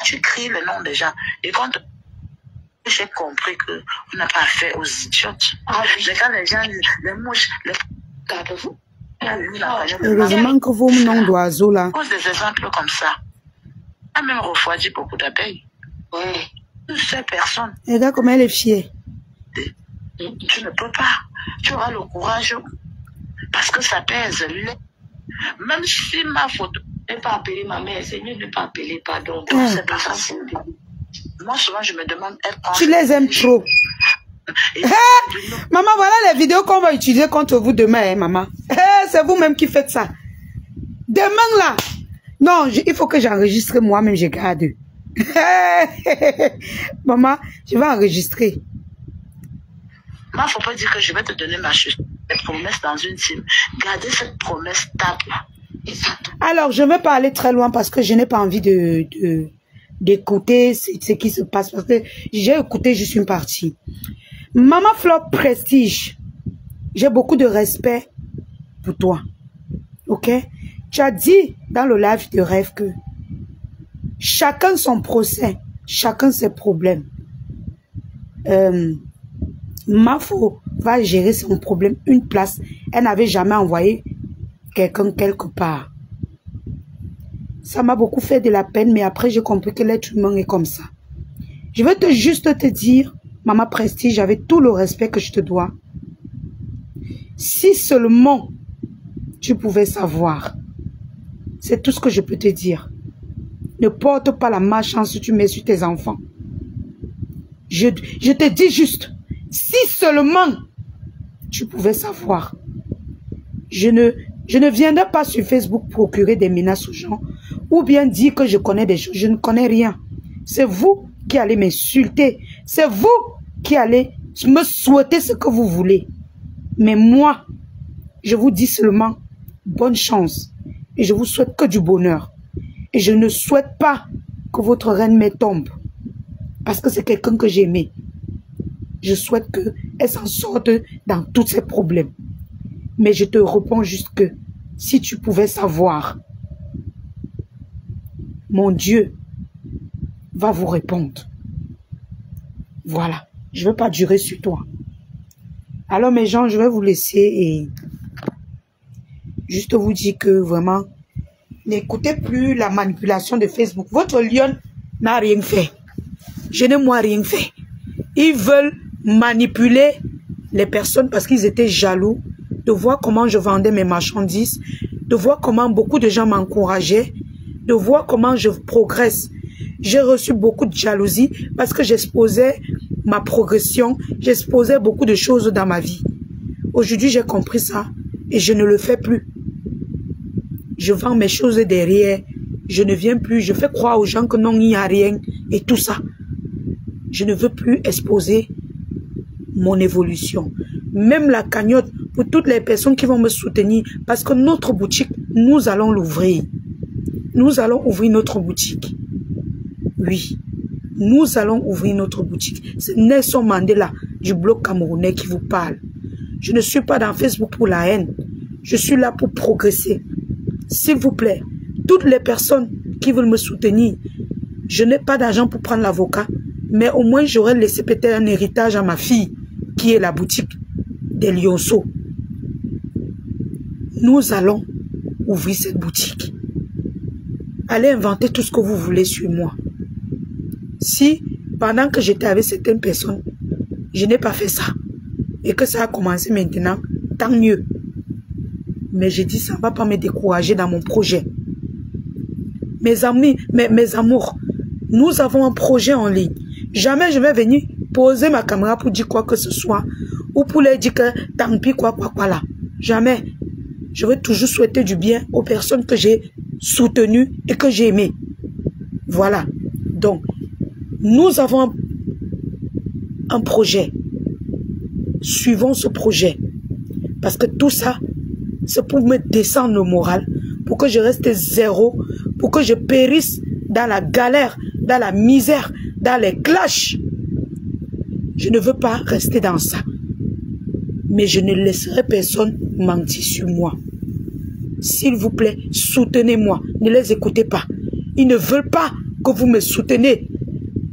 tu écris le nom des gens. Et quand j'ai compris que on n'a pas affaire aux idiotes. Ah, oui. Mais quand les gens, les mouches, les... Regardez-vous. Heureusement que vos noms d'oiseaux là. À cause des exemples comme ça, a même refroidi beaucoup d'abeilles. Oui. Ces personnes. Regarde comment elle est fière. Tu ne peux pas. Tu auras le courage. Parce que ça pèse. Même si ma photo. Ne pas appeler ma mère, c'est mieux de ne pas appeler, pardon. C'est pas facile. Moi, souvent, je me demande. Tu les aimes trop. Maman, voilà les vidéos qu'on va utiliser contre vous demain, hein, maman. C'est vous-même qui faites ça. Demain, là. Non, il faut que j'enregistre moi-même, je garde. Maman, je vais enregistrer. Moi, il ne faut pas dire que je vais te donner ma promesse dans une team. Gardez cette promesse stable. Alors, je ne vais pas aller très loin parce que je n'ai pas envie de d'écouter ce qui se passe. Parce que j'ai écouté juste une partie. Maman Fleur Prestige, j'ai beaucoup de respect pour toi. Ok? Tu as dit dans le live de rêve que chacun son procès, chacun ses problèmes. Mafo va gérer son problème une place. Elle n'avait jamais envoyé quelqu'un quelque part. Ça m'a beaucoup fait de la peine, mais après j'ai compris que l'être humain est comme ça. Je vais juste te dire, Maman Prestige, avec tout le respect que je te dois, si seulement tu pouvais savoir, c'est tout ce que je peux te dire. Ne porte pas la malchance que tu mets sur tes enfants. Je te dis juste, si seulement tu pouvais savoir, je ne viendrai pas sur Facebook procurer des menaces aux gens ou bien dire que je connais des choses. Je ne connais rien. C'est vous qui allez m'insulter. C'est vous qui allez me souhaiter ce que vous voulez. Mais moi, je vous dis seulement bonne chance. Et je vous souhaite que du bonheur. Et je ne souhaite pas que votre reine-mère tombe. Parce que c'est quelqu'un que j'aimais. Je souhaite qu'elle s'en sorte dans tous ses problèmes. Mais je te réponds juste que si tu pouvais savoir, mon Dieu va vous répondre. Voilà. Je ne veux pas durer sur toi. Alors mes gens, je vais vous laisser et juste vous dire que vraiment, n'écoutez plus la manipulation de Facebook. Votre lion n'a rien fait. Je n'ai moi rien fait. Ils veulent manipuler les personnes parce qu'ils étaient jaloux de voir comment je vendais mes marchandises, de voir comment beaucoup de gens m'encourageaient, de voir comment je progresse. J'ai reçu beaucoup de jalousie parce que j'exposais ma progression, j'exposais beaucoup de choses dans ma vie. Aujourd'hui, j'ai compris ça et je ne le fais plus. Je vends mes choses derrière, je ne viens plus, je fais croire aux gens que non, il n'y a rien et tout ça. Je ne veux plus exposer mon évolution. Même la cagnotte pour toutes les personnes qui vont me soutenir parce que notre boutique, nous allons l'ouvrir. Nous allons ouvrir notre boutique. Oui, nous allons ouvrir notre boutique. C'est Nelson Mandela du bloc camerounais qui vous parle. Je ne suis pas dans Facebook pour la haine. Je suis là pour progresser. S'il vous plaît, toutes les personnes qui veulent me soutenir, je n'ai pas d'argent pour prendre l'avocat, mais au moins j'aurais laissé peut-être un héritage à ma fille, qui est la boutique des lionceaux. Nous allons ouvrir cette boutique. Allez inventer tout ce que vous voulez sur moi. Si, pendant que j'étais avec certaines personnes, je n'ai pas fait ça, et que ça a commencé maintenant, tant mieux. Mais j'ai dit, ça ne va pas me décourager dans mon projet. Mes amis, mes amours, nous avons un projet en ligne. Jamais je vais venir poser ma caméra pour dire quoi que ce soit, ou pour leur dire que tant pis quoi là. Jamais. Je vais toujours souhaiter du bien aux personnes que j'ai soutenues et que j'ai aimées. Voilà. Donc, nous avons un projet. Suivons ce projet. Parce que tout ça, c'est pour me descendre le moral, pour que je reste zéro, pour que je périsse dans la galère, dans la misère, dans les clashs. Je ne veux pas rester dans ça. Mais je ne laisserai personne mentir sur moi. S'il vous plaît, soutenez-moi. Ne les écoutez pas. Ils ne veulent pas que vous me soutenez.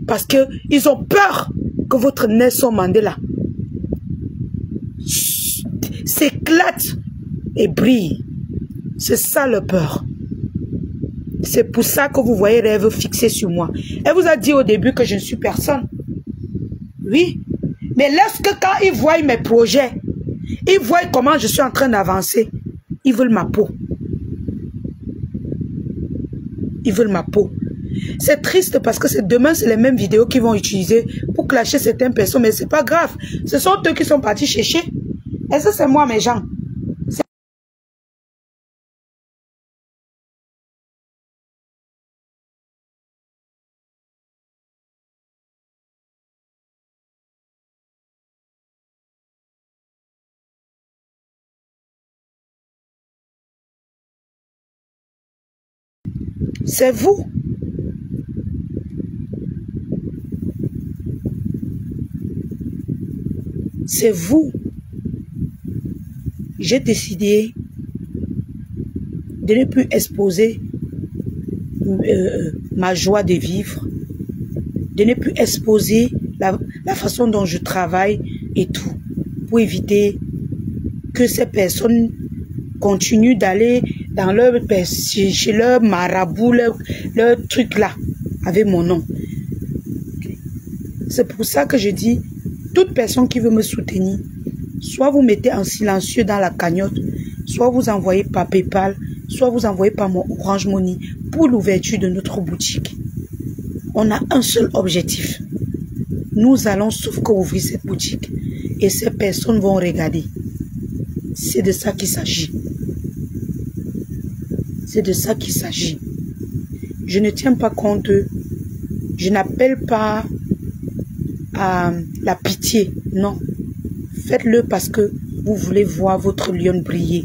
Parce qu'ils ont peur que votre Nelson Mandela s'éclate et brille. C'est ça le peur. C'est pour ça que vous voyez rêve fixé sur moi. Elle vous a dit au début que je ne suis personne. Oui. Mais lorsque quand ils voient mes projets, ils voient comment je suis en train d'avancer, ils veulent ma peau. Ils veulent ma peau. C'est triste parce que demain, c'est les mêmes vidéos qu'ils vont utiliser pour clasher certaines personnes. Mais c'est pas grave. Ce sont eux qui sont partis chercher. Est-ce que c'est moi, mes gens? C'est vous. C'est vous. J'ai décidé de ne plus exposer ma joie de vivre, de ne plus exposer la façon dont je travaille et tout, pour éviter que ces personnes continuent d'aller dans chez leur marabout, leur truc là, avec mon nom. C'est pour ça que je dis, toute personne qui veut me soutenir, soit vous mettez en silencieux dans la cagnotte, soit vous envoyez par PayPal, soit vous envoyez par mon Orange Money pour l'ouverture de notre boutique. On a un seul objectif. Nous allons sauf qu'ouvrir cette boutique. Et ces personnes vont regarder. C'est de ça qu'il s'agit. C'est de ça qu'il s'agit. Je ne tiens pas compte, je n'appelle pas à la pitié, non. Faites-le parce que vous voulez voir votre lion briller.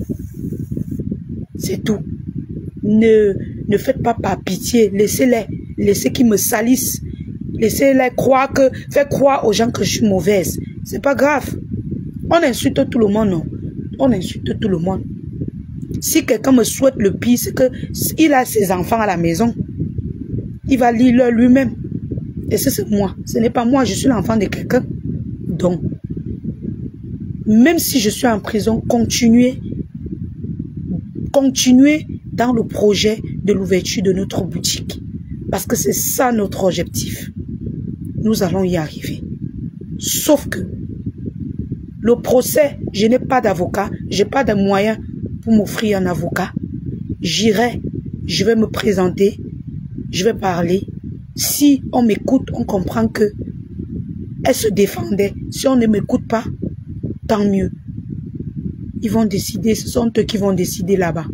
C'est tout. Ne faites pas par pitié, laissez-les. Laissez qu'ils me salissent. Laissez-les croire faites croire aux gens que je suis mauvaise. C'est pas grave. On insulte tout le monde, non. On insulte tout le monde. Si quelqu'un me souhaite le pire, c'est qu'il a ses enfants à la maison. Il va lire lui-même. Et c'est moi. Ce n'est pas moi, je suis l'enfant de quelqu'un. Donc, même si je suis en prison, continuez dans le projet de l'ouverture de notre boutique. Parce que c'est ça notre objectif. Nous allons y arriver. Sauf que le procès, je n'ai pas d'avocat, je n'ai pas de moyens pour m'offrir un avocat. J'irai, je vais me présenter, je vais parler. Si on m'écoute, on comprend que elle se défendait. Si on ne m'écoute pas, tant mieux. Ils vont décider, ce sont eux qui vont décider là-bas.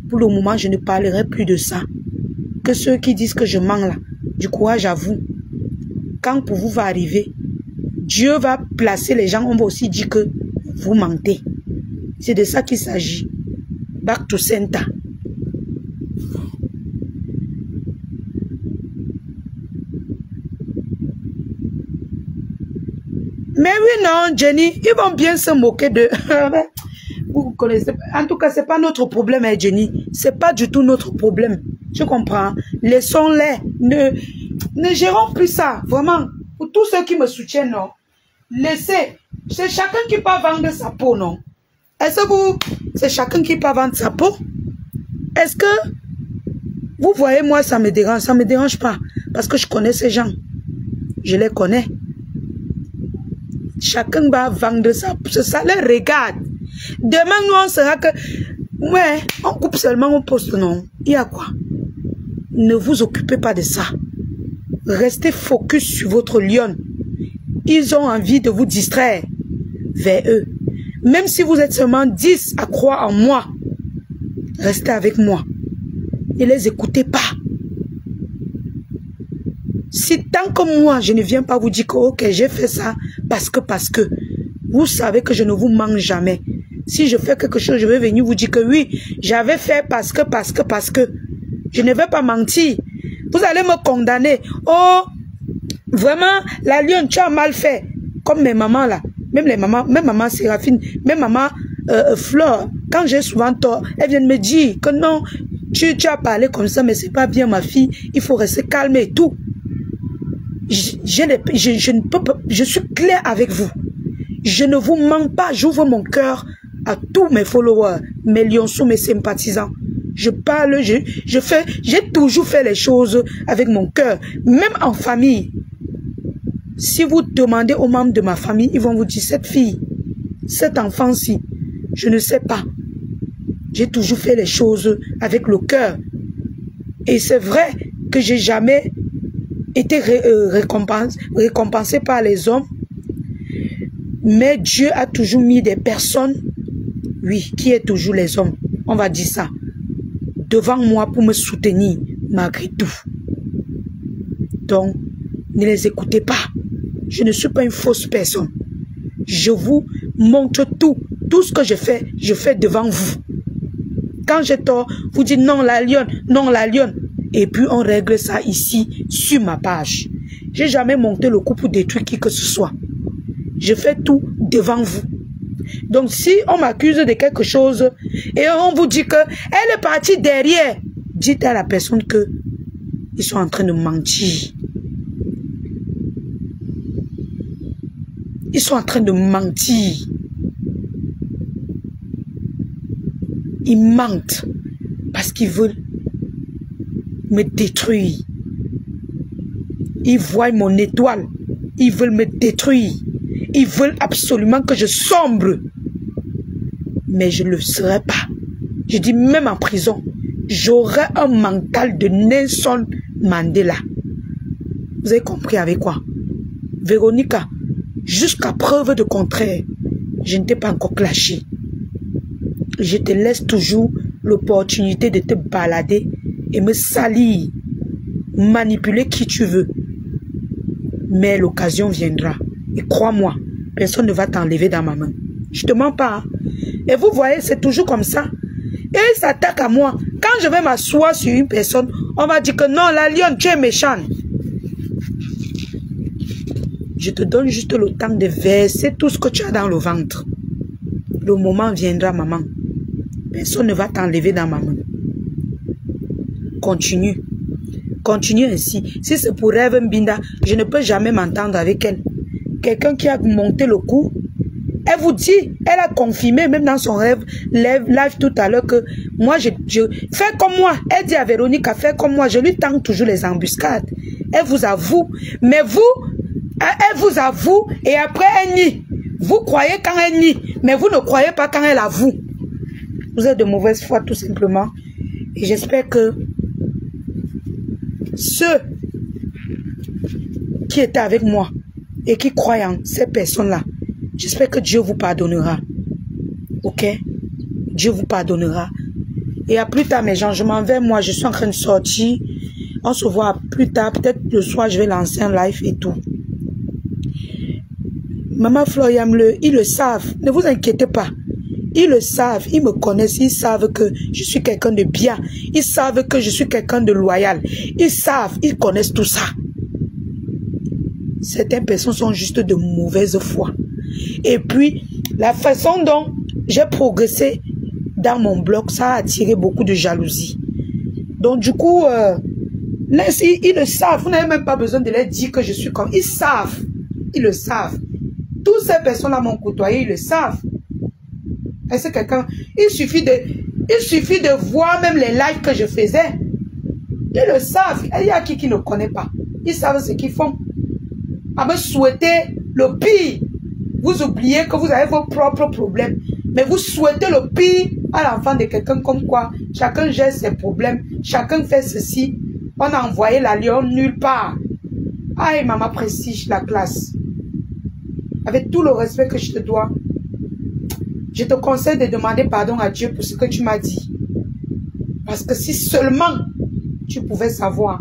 Pour le moment, je ne parlerai plus de ça. Que ceux qui disent que je mens là, du courage à vous. Quand pour vous va arriver, Dieu va placer les gens, on va aussi dire que vous mentez. C'est de ça qu'il s'agit. Back to center. Mais oui, non, Jenny, ils vont bien se moquer de... Vous connaissez. En tout cas, c'est pas notre problème, hein, Jenny. C'est pas du tout notre problème. Je comprends. Laissons-les. Ne gérons plus ça. Vraiment. Pour tous ceux qui me soutiennent, non. Laissez. C'est chacun qui peut vendre sa peau, non. Est-ce que c'est chacun qui peut vendre sa peau? Est-ce que vous voyez, moi, ça me dérange. Ça me dérange pas. Parce que je connais ces gens. Je les connais. Chacun va vendre sa peau. Ça les regarde. Demain, nous, on sera que... Ouais, on coupe seulement, on poste, non. Il y a quoi? Ne vous occupez pas de ça. Restez focus sur votre lion. Ils ont envie de vous distraire vers eux. Même si vous êtes seulement 10 à croire en moi, restez avec moi. Ne les écoutez pas. Si tant que moi, je ne viens pas vous dire que ok, j'ai fait ça parce que, vous savez que je ne vous mens jamais. Si je fais quelque chose, je vais venir vous dire que oui, j'avais fait parce que. Je ne vais pas mentir. Vous allez me condamner. Oh, vraiment, la lionne, tu as mal fait. Comme mes mamans là. Même les mamans, même maman Séraphine, même maman Flore. Quand j'ai souvent tort, elles viennent me dire que non, tu as parlé comme ça, mais c'est pas bien ma fille. Il faut rester calme et tout. Je ne peux pas, je suis clair avec vous. Je ne vous mens pas, j'ouvre mon cœur à tous mes followers, mes lionceaux, mes sympathisants. Je parle, j'ai toujours fait les choses avec mon cœur, même en famille. Si vous demandez aux membres de ma famille, ils vont vous dire, cette fille, cet enfant-ci, je ne sais pas. J'ai toujours fait les choses avec le cœur. Et c'est vrai que j'ai jamais été récompensé par les hommes. Mais Dieu a toujours mis des personnes, oui, qui est toujours les hommes, on va dire ça, devant moi pour me soutenir, malgré tout. Donc, ne les écoutez pas. Je ne suis pas une fausse personne. Je vous montre tout ce que je fais devant vous. Quand j'ai tort, vous dites non la lionne, non la lionne. Et puis on règle ça ici, sur ma page. J'ai jamais monté le coup pour détruire qui que ce soit. Je fais tout devant vous. Donc si on m'accuse de quelque chose et on vous dit qu'elle est partie derrière, dites à la personne que ils sont en train de mentir. Ils sont en train de mentir. Ils mentent parce qu'ils veulent me détruire. Ils voient mon étoile. Ils veulent me détruire. Ils veulent absolument que je sombre. Mais je ne le serai pas. Je dis même en prison, j'aurai un mental de Nelson Mandela. Vous avez compris avec quoi? Véronica, jusqu'à preuve de contraire, je ne t'ai pas encore clashé. Je te laisse toujours l'opportunité de te balader et me salir, manipuler qui tu veux. Mais l'occasion viendra. Et crois-moi, personne ne va t'enlever dans ma main. Je te mens pas. Hein? Et vous voyez, c'est toujours comme ça. Et ils s'attaquent à moi. Quand je vais m'asseoir sur une personne, on va dire que non, la lionne, tu es méchante. Je te donne juste le temps de verser tout ce que tu as dans le ventre. Le moment viendra, maman. Personne ne va t'enlever dans ma main. Continue. Continue ainsi. Si c'est pour Rêve Mbinda, je ne peux jamais m'entendre avec elle. Quelqu'un qui a monté le coup, elle vous dit, elle a confirmé même dans son rêve live tout à l'heure que moi, je fais comme moi. Elle dit à Véronica, fais comme moi. Je lui tends toujours les embuscades. Elle vous avoue. Mais vous, elle vous avoue et après elle nie. Vous croyez quand elle nie, mais vous ne croyez pas quand elle avoue. Vous êtes de mauvaise foi tout simplement. Et j'espère que ceux qui étaient avec moi et qui croient en ces personnes-là, j'espère que Dieu vous pardonnera. Ok? Dieu vous pardonnera. Et à plus tard, mes gens, je m'en vais. Moi, je suis en train de sortir. On se voit plus tard. Peut-être le soir, je vais lancer un live et tout. Maman Florian, ils le savent. Ne vous inquiétez pas. Ils le savent. Ils me connaissent. Ils savent que je suis quelqu'un de bien. Ils savent que je suis quelqu'un de loyal. Ils savent. Ils connaissent tout ça. Certaines personnes sont juste de mauvaise foi. Et puis, la façon dont j'ai progressé dans mon blog, ça a attiré beaucoup de jalousie. Donc, du coup, là, ils le savent. Vous n'avez même pas besoin de leur dire que je suis comme... Ils savent. Ils le savent. Toutes ces personnes-là m'ont côtoyé, ils le savent. Est-ce que quelqu'un... Il suffit de voir même les lives que je faisais. Ils le savent. Il y a qui ne connaît pas. Ils savent ce qu'ils font. À me souhaiter le pire. Vous oubliez que vous avez vos propres problèmes. Mais vous souhaitez le pire à l'enfant de quelqu'un comme quoi. Chacun gère ses problèmes. Chacun fait ceci. On a envoyé la lionne nulle part. Aïe, maman prestige la classe. Avec tout le respect que je te dois, je te conseille de demander pardon à Dieu pour ce que tu m'as dit. Parce que si seulement tu pouvais savoir,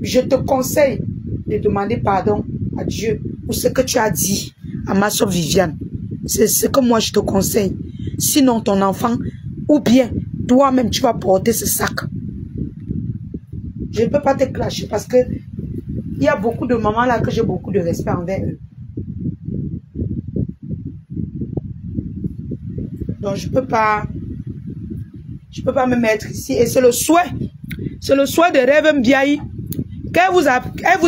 je te conseille de demander pardon à Dieu pour ce que tu as dit à ma soeur Viviane. C'est ce que moi je te conseille. Sinon ton enfant, ou bien toi-même tu vas porter ce sac. Je ne peux pas te clasher parce que il y a beaucoup de mamans là que j'ai beaucoup de respect envers eux. Donc je peux pas me mettre ici. Et c'est le souhait de Rêve Mbiaye. Qu'elle vous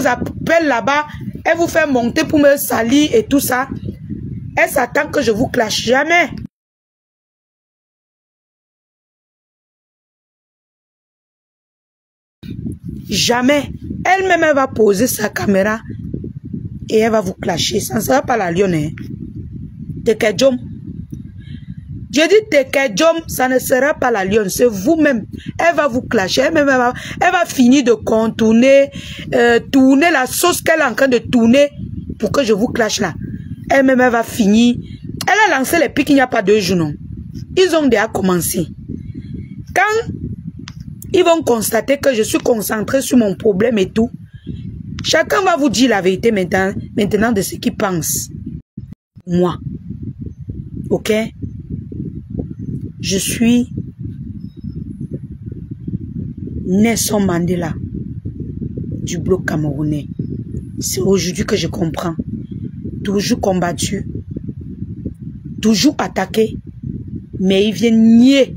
appelle là-bas, elle vous fait monter pour me salir et tout ça. Elle s'attend que je vous clash. Jamais. Jamais. Elle-même, elle va poser sa caméra et elle va vous clasher. Ça ne sera pas la lionne. Hein. Tekedjom. Je dis Tekedjom, ça ne sera pas la lionne. C'est vous-même. Elle va vous clasher. Elle va finir de contourner, tourner la sauce qu'elle est en train de tourner pour que je vous clash là. Elle-même, elle va finir. Elle a lancé les pics il n'y a pas 2 jours, non. Ils ont déjà commencé. Quand ils vont constater que je suis concentré sur mon problème et tout, chacun va vous dire la vérité maintenant de ce qu'il pense. Moi. Ok? Je suis Nelson Mandela du bloc camerounais. C'est aujourd'hui que je comprends. toujours combattu, toujours attaqué, mais il vient nier.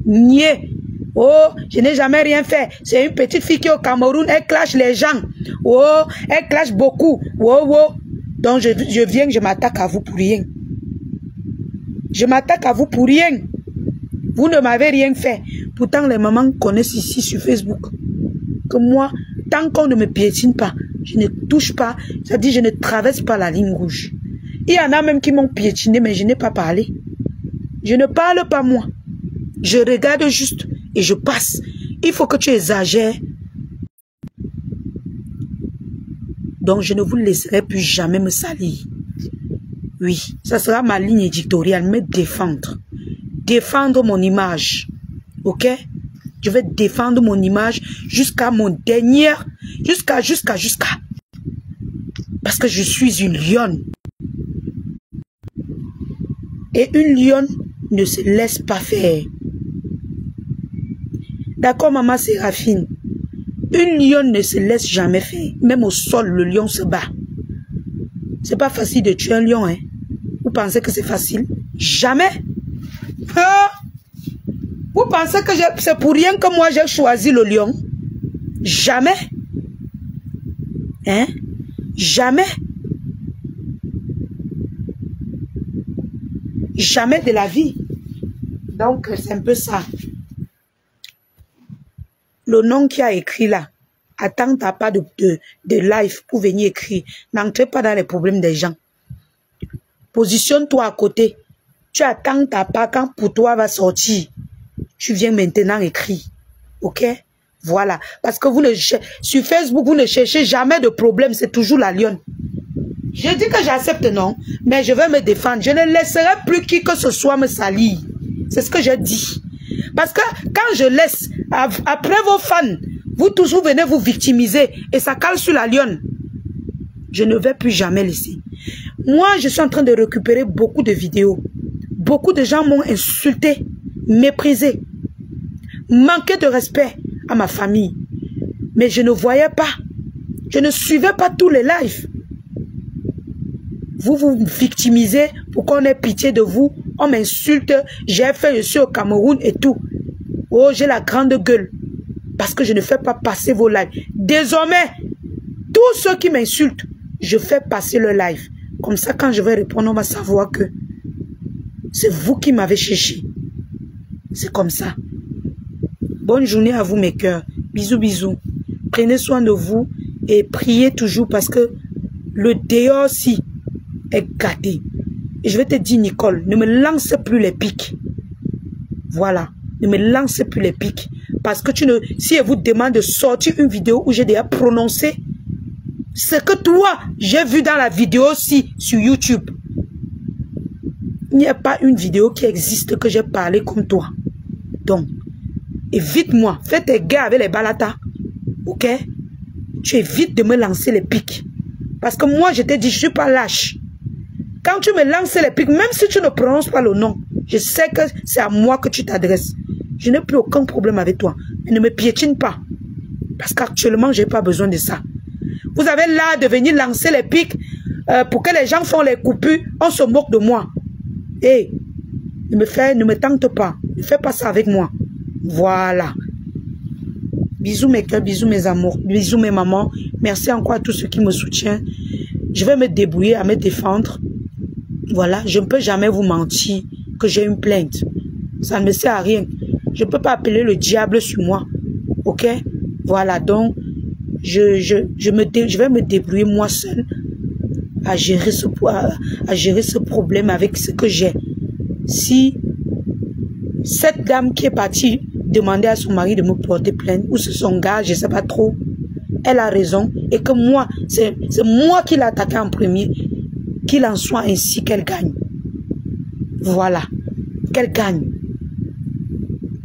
Nier. Oh, je n'ai jamais rien fait. C'est une petite fille qui est au Cameroun, elle clash les gens. Oh, elle clash beaucoup. Oh, oh. Donc je viens, je m'attaque à vous pour rien. Je m'attaque à vous pour rien. Vous ne m'avez rien fait. Pourtant, les mamans connaissent ici sur Facebook que moi, tant qu'on ne me piétine pas, je ne touche pas, c'est-à-dire je ne traverse pas la ligne rouge. Il y en a même qui m'ont piétiné, mais je n'ai pas parlé. Je ne parle pas moi. Je regarde juste et je passe. Il faut que tu exagères. Donc je ne vous laisserai plus jamais me salir. Oui, ça sera ma ligne éditoriale, me défendre. Défendre mon image. Ok? Je vais défendre mon image jusqu'à mon dernier, jusqu'à. Parce que je suis une lionne. Et une lionne ne se laisse pas faire. D'accord, maman Séraphine? Une lionne ne se laisse jamais faire. Même au sol, le lion se bat. C'est pas facile de tuer un lion, hein? Vous pensez que c'est facile? Jamais. Hein? Vous pensez que c'est pour rien que moi j'ai choisi le lion? Jamais. Hein? Jamais. Jamais de la vie. Donc, c'est un peu ça. Le nom qui a écrit là, attends, t'as pas de live pour venir écrire. N'entrez pas dans les problèmes des gens. Positionne-toi à côté. Tu attends, t'as pas quand pour toi va sortir. Tu viens maintenant écrire. Ok? Voilà. Parce que sur Facebook, vous ne cherchez jamais de problème. C'est toujours la lionne. Je dis que j'accepte, non. Mais je vais me défendre. Je ne laisserai plus qui que ce soit me salir. C'est ce que je dis. Parce que quand je laisse, après vos fans, vous toujours venez vous victimiser et ça cale sur la lionne. Je ne vais plus jamais laisser. Moi, je suis en train de récupérer beaucoup de vidéos. Beaucoup de gens m'ont insulté, méprisé, manqué de respect à ma famille. Mais je ne voyais pas. Je ne suivais pas tous les lives. Vous vous victimisez pour qu'on ait pitié de vous. On m'insulte. J'ai fait, je suis au Cameroun et tout. Oh, j'ai la grande gueule. Parce que je ne fais pas passer vos lives. Désormais, tous ceux qui m'insultent, je fais passer le live. Comme ça, quand je vais répondre, on va savoir que c'est vous qui m'avez cherché. C'est comme ça. Bonne journée à vous, mes cœurs. Bisous, bisous. Prenez soin de vous et priez toujours parce que le dehors-ci est gâté. Et je vais te dire, Nicole, ne me lance plus les pics. Voilà. Ne me lance plus les pics. Parce que si elle vous demande de sortir une vidéo où j'ai déjà prononcé ce que toi, j'ai vu dans la vidéo aussi sur YouTube. Il n'y a pas une vidéo qui existe que j'ai parlé comme toi. Donc, évite-moi. Fais tes gars avec les balatas. Ok? Tu évites de me lancer les pics. Parce que moi, je t'ai dit, je ne suis pas lâche. Quand tu me lances les pics, même si tu ne prononces pas le nom, je sais que c'est à moi que tu t'adresses. Je n'ai plus aucun problème avec toi. Mais ne me piétine pas. Parce qu'actuellement, je n'ai pas besoin de ça. Vous avez l'art de venir lancer les pics pour que les gens font les coupures. On se moque de moi. Hé, ne me tente pas. Ne fais pas ça avec moi. Voilà. Bisous mes cœurs, bisous mes amours, bisous mes mamans. Merci encore à tous ceux qui me soutiennent. Je vais me débrouiller à me défendre. Voilà, je ne peux jamais vous mentir que j'ai une plainte. Ça ne me sert à rien. Je ne peux pas appeler le diable sur moi. Ok? Voilà, donc, je vais me débrouiller moi seul à gérer ce problème avec ce que j'ai. Si cette dame qui est partie demander à son mari de me porter plainte, ou c'est son gars, je ne sais pas trop, elle a raison, et que moi, c'est moi qui l'ai attaqué en premier, qu'il en soit ainsi qu'elle gagne. Voilà, qu'elle gagne.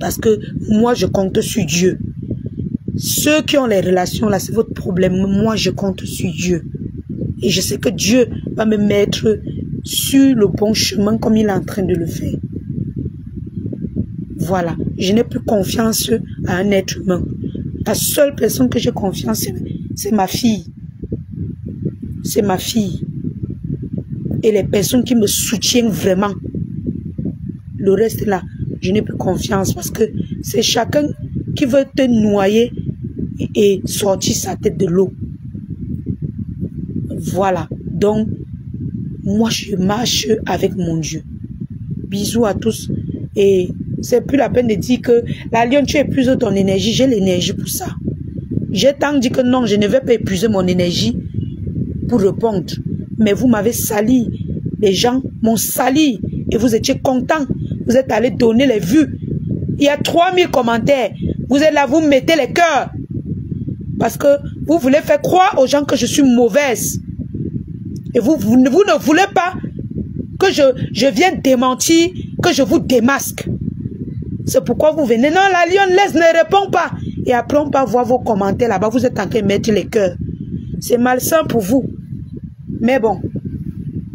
Parce que moi, je compte sur Dieu. Ceux qui ont les relations là, c'est votre problème. Moi, je compte sur Dieu. Et je sais que Dieu va me mettre sur le bon chemin comme il est en train de le faire. Voilà. Je n'ai plus confiance à un être humain. La seule personne que j'ai confiance, c'est ma fille. C'est ma fille. et les personnes qui me soutiennent vraiment. Le reste là, je n'ai plus confiance parce que c'est chacun qui veut te noyer et sortir sa tête de l'eau. Voilà. Donc, moi, je marche avec mon Dieu. Bisous à tous. Et c'est plus la peine de dire que la lionne, tu épuises ton énergie. J'ai l'énergie pour ça. J'ai tant dit que non, je ne vais pas épuiser mon énergie pour répondre. Mais vous m'avez sali. Les gens m'ont sali. Et vous étiez contents. Vous êtes allés donner les vues. Il y a 3000 commentaires. Vous êtes là, vous mettez les cœurs. Parce que vous voulez faire croire aux gens que je suis mauvaise. Et vous ne voulez pas que je vienne démentir, que je vous démasque. C'est pourquoi vous venez. Non, la lionne laisse, ne répond pas. Et après, on peut voir vos commentaires là-bas. Vous êtes en train de mettre les cœurs. C'est malsain pour vous. Mais bon,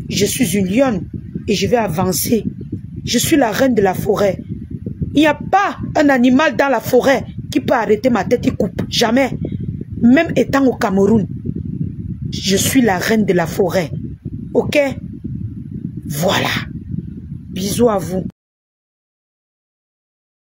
je suis une lionne et je vais avancer. Je suis la reine de la forêt. Il n'y a pas un animal dans la forêt qui peut arrêter ma tête et coupe. Jamais. Même étant au Cameroun. Je suis la reine de la forêt. Ok? Voilà. Bisous à vous.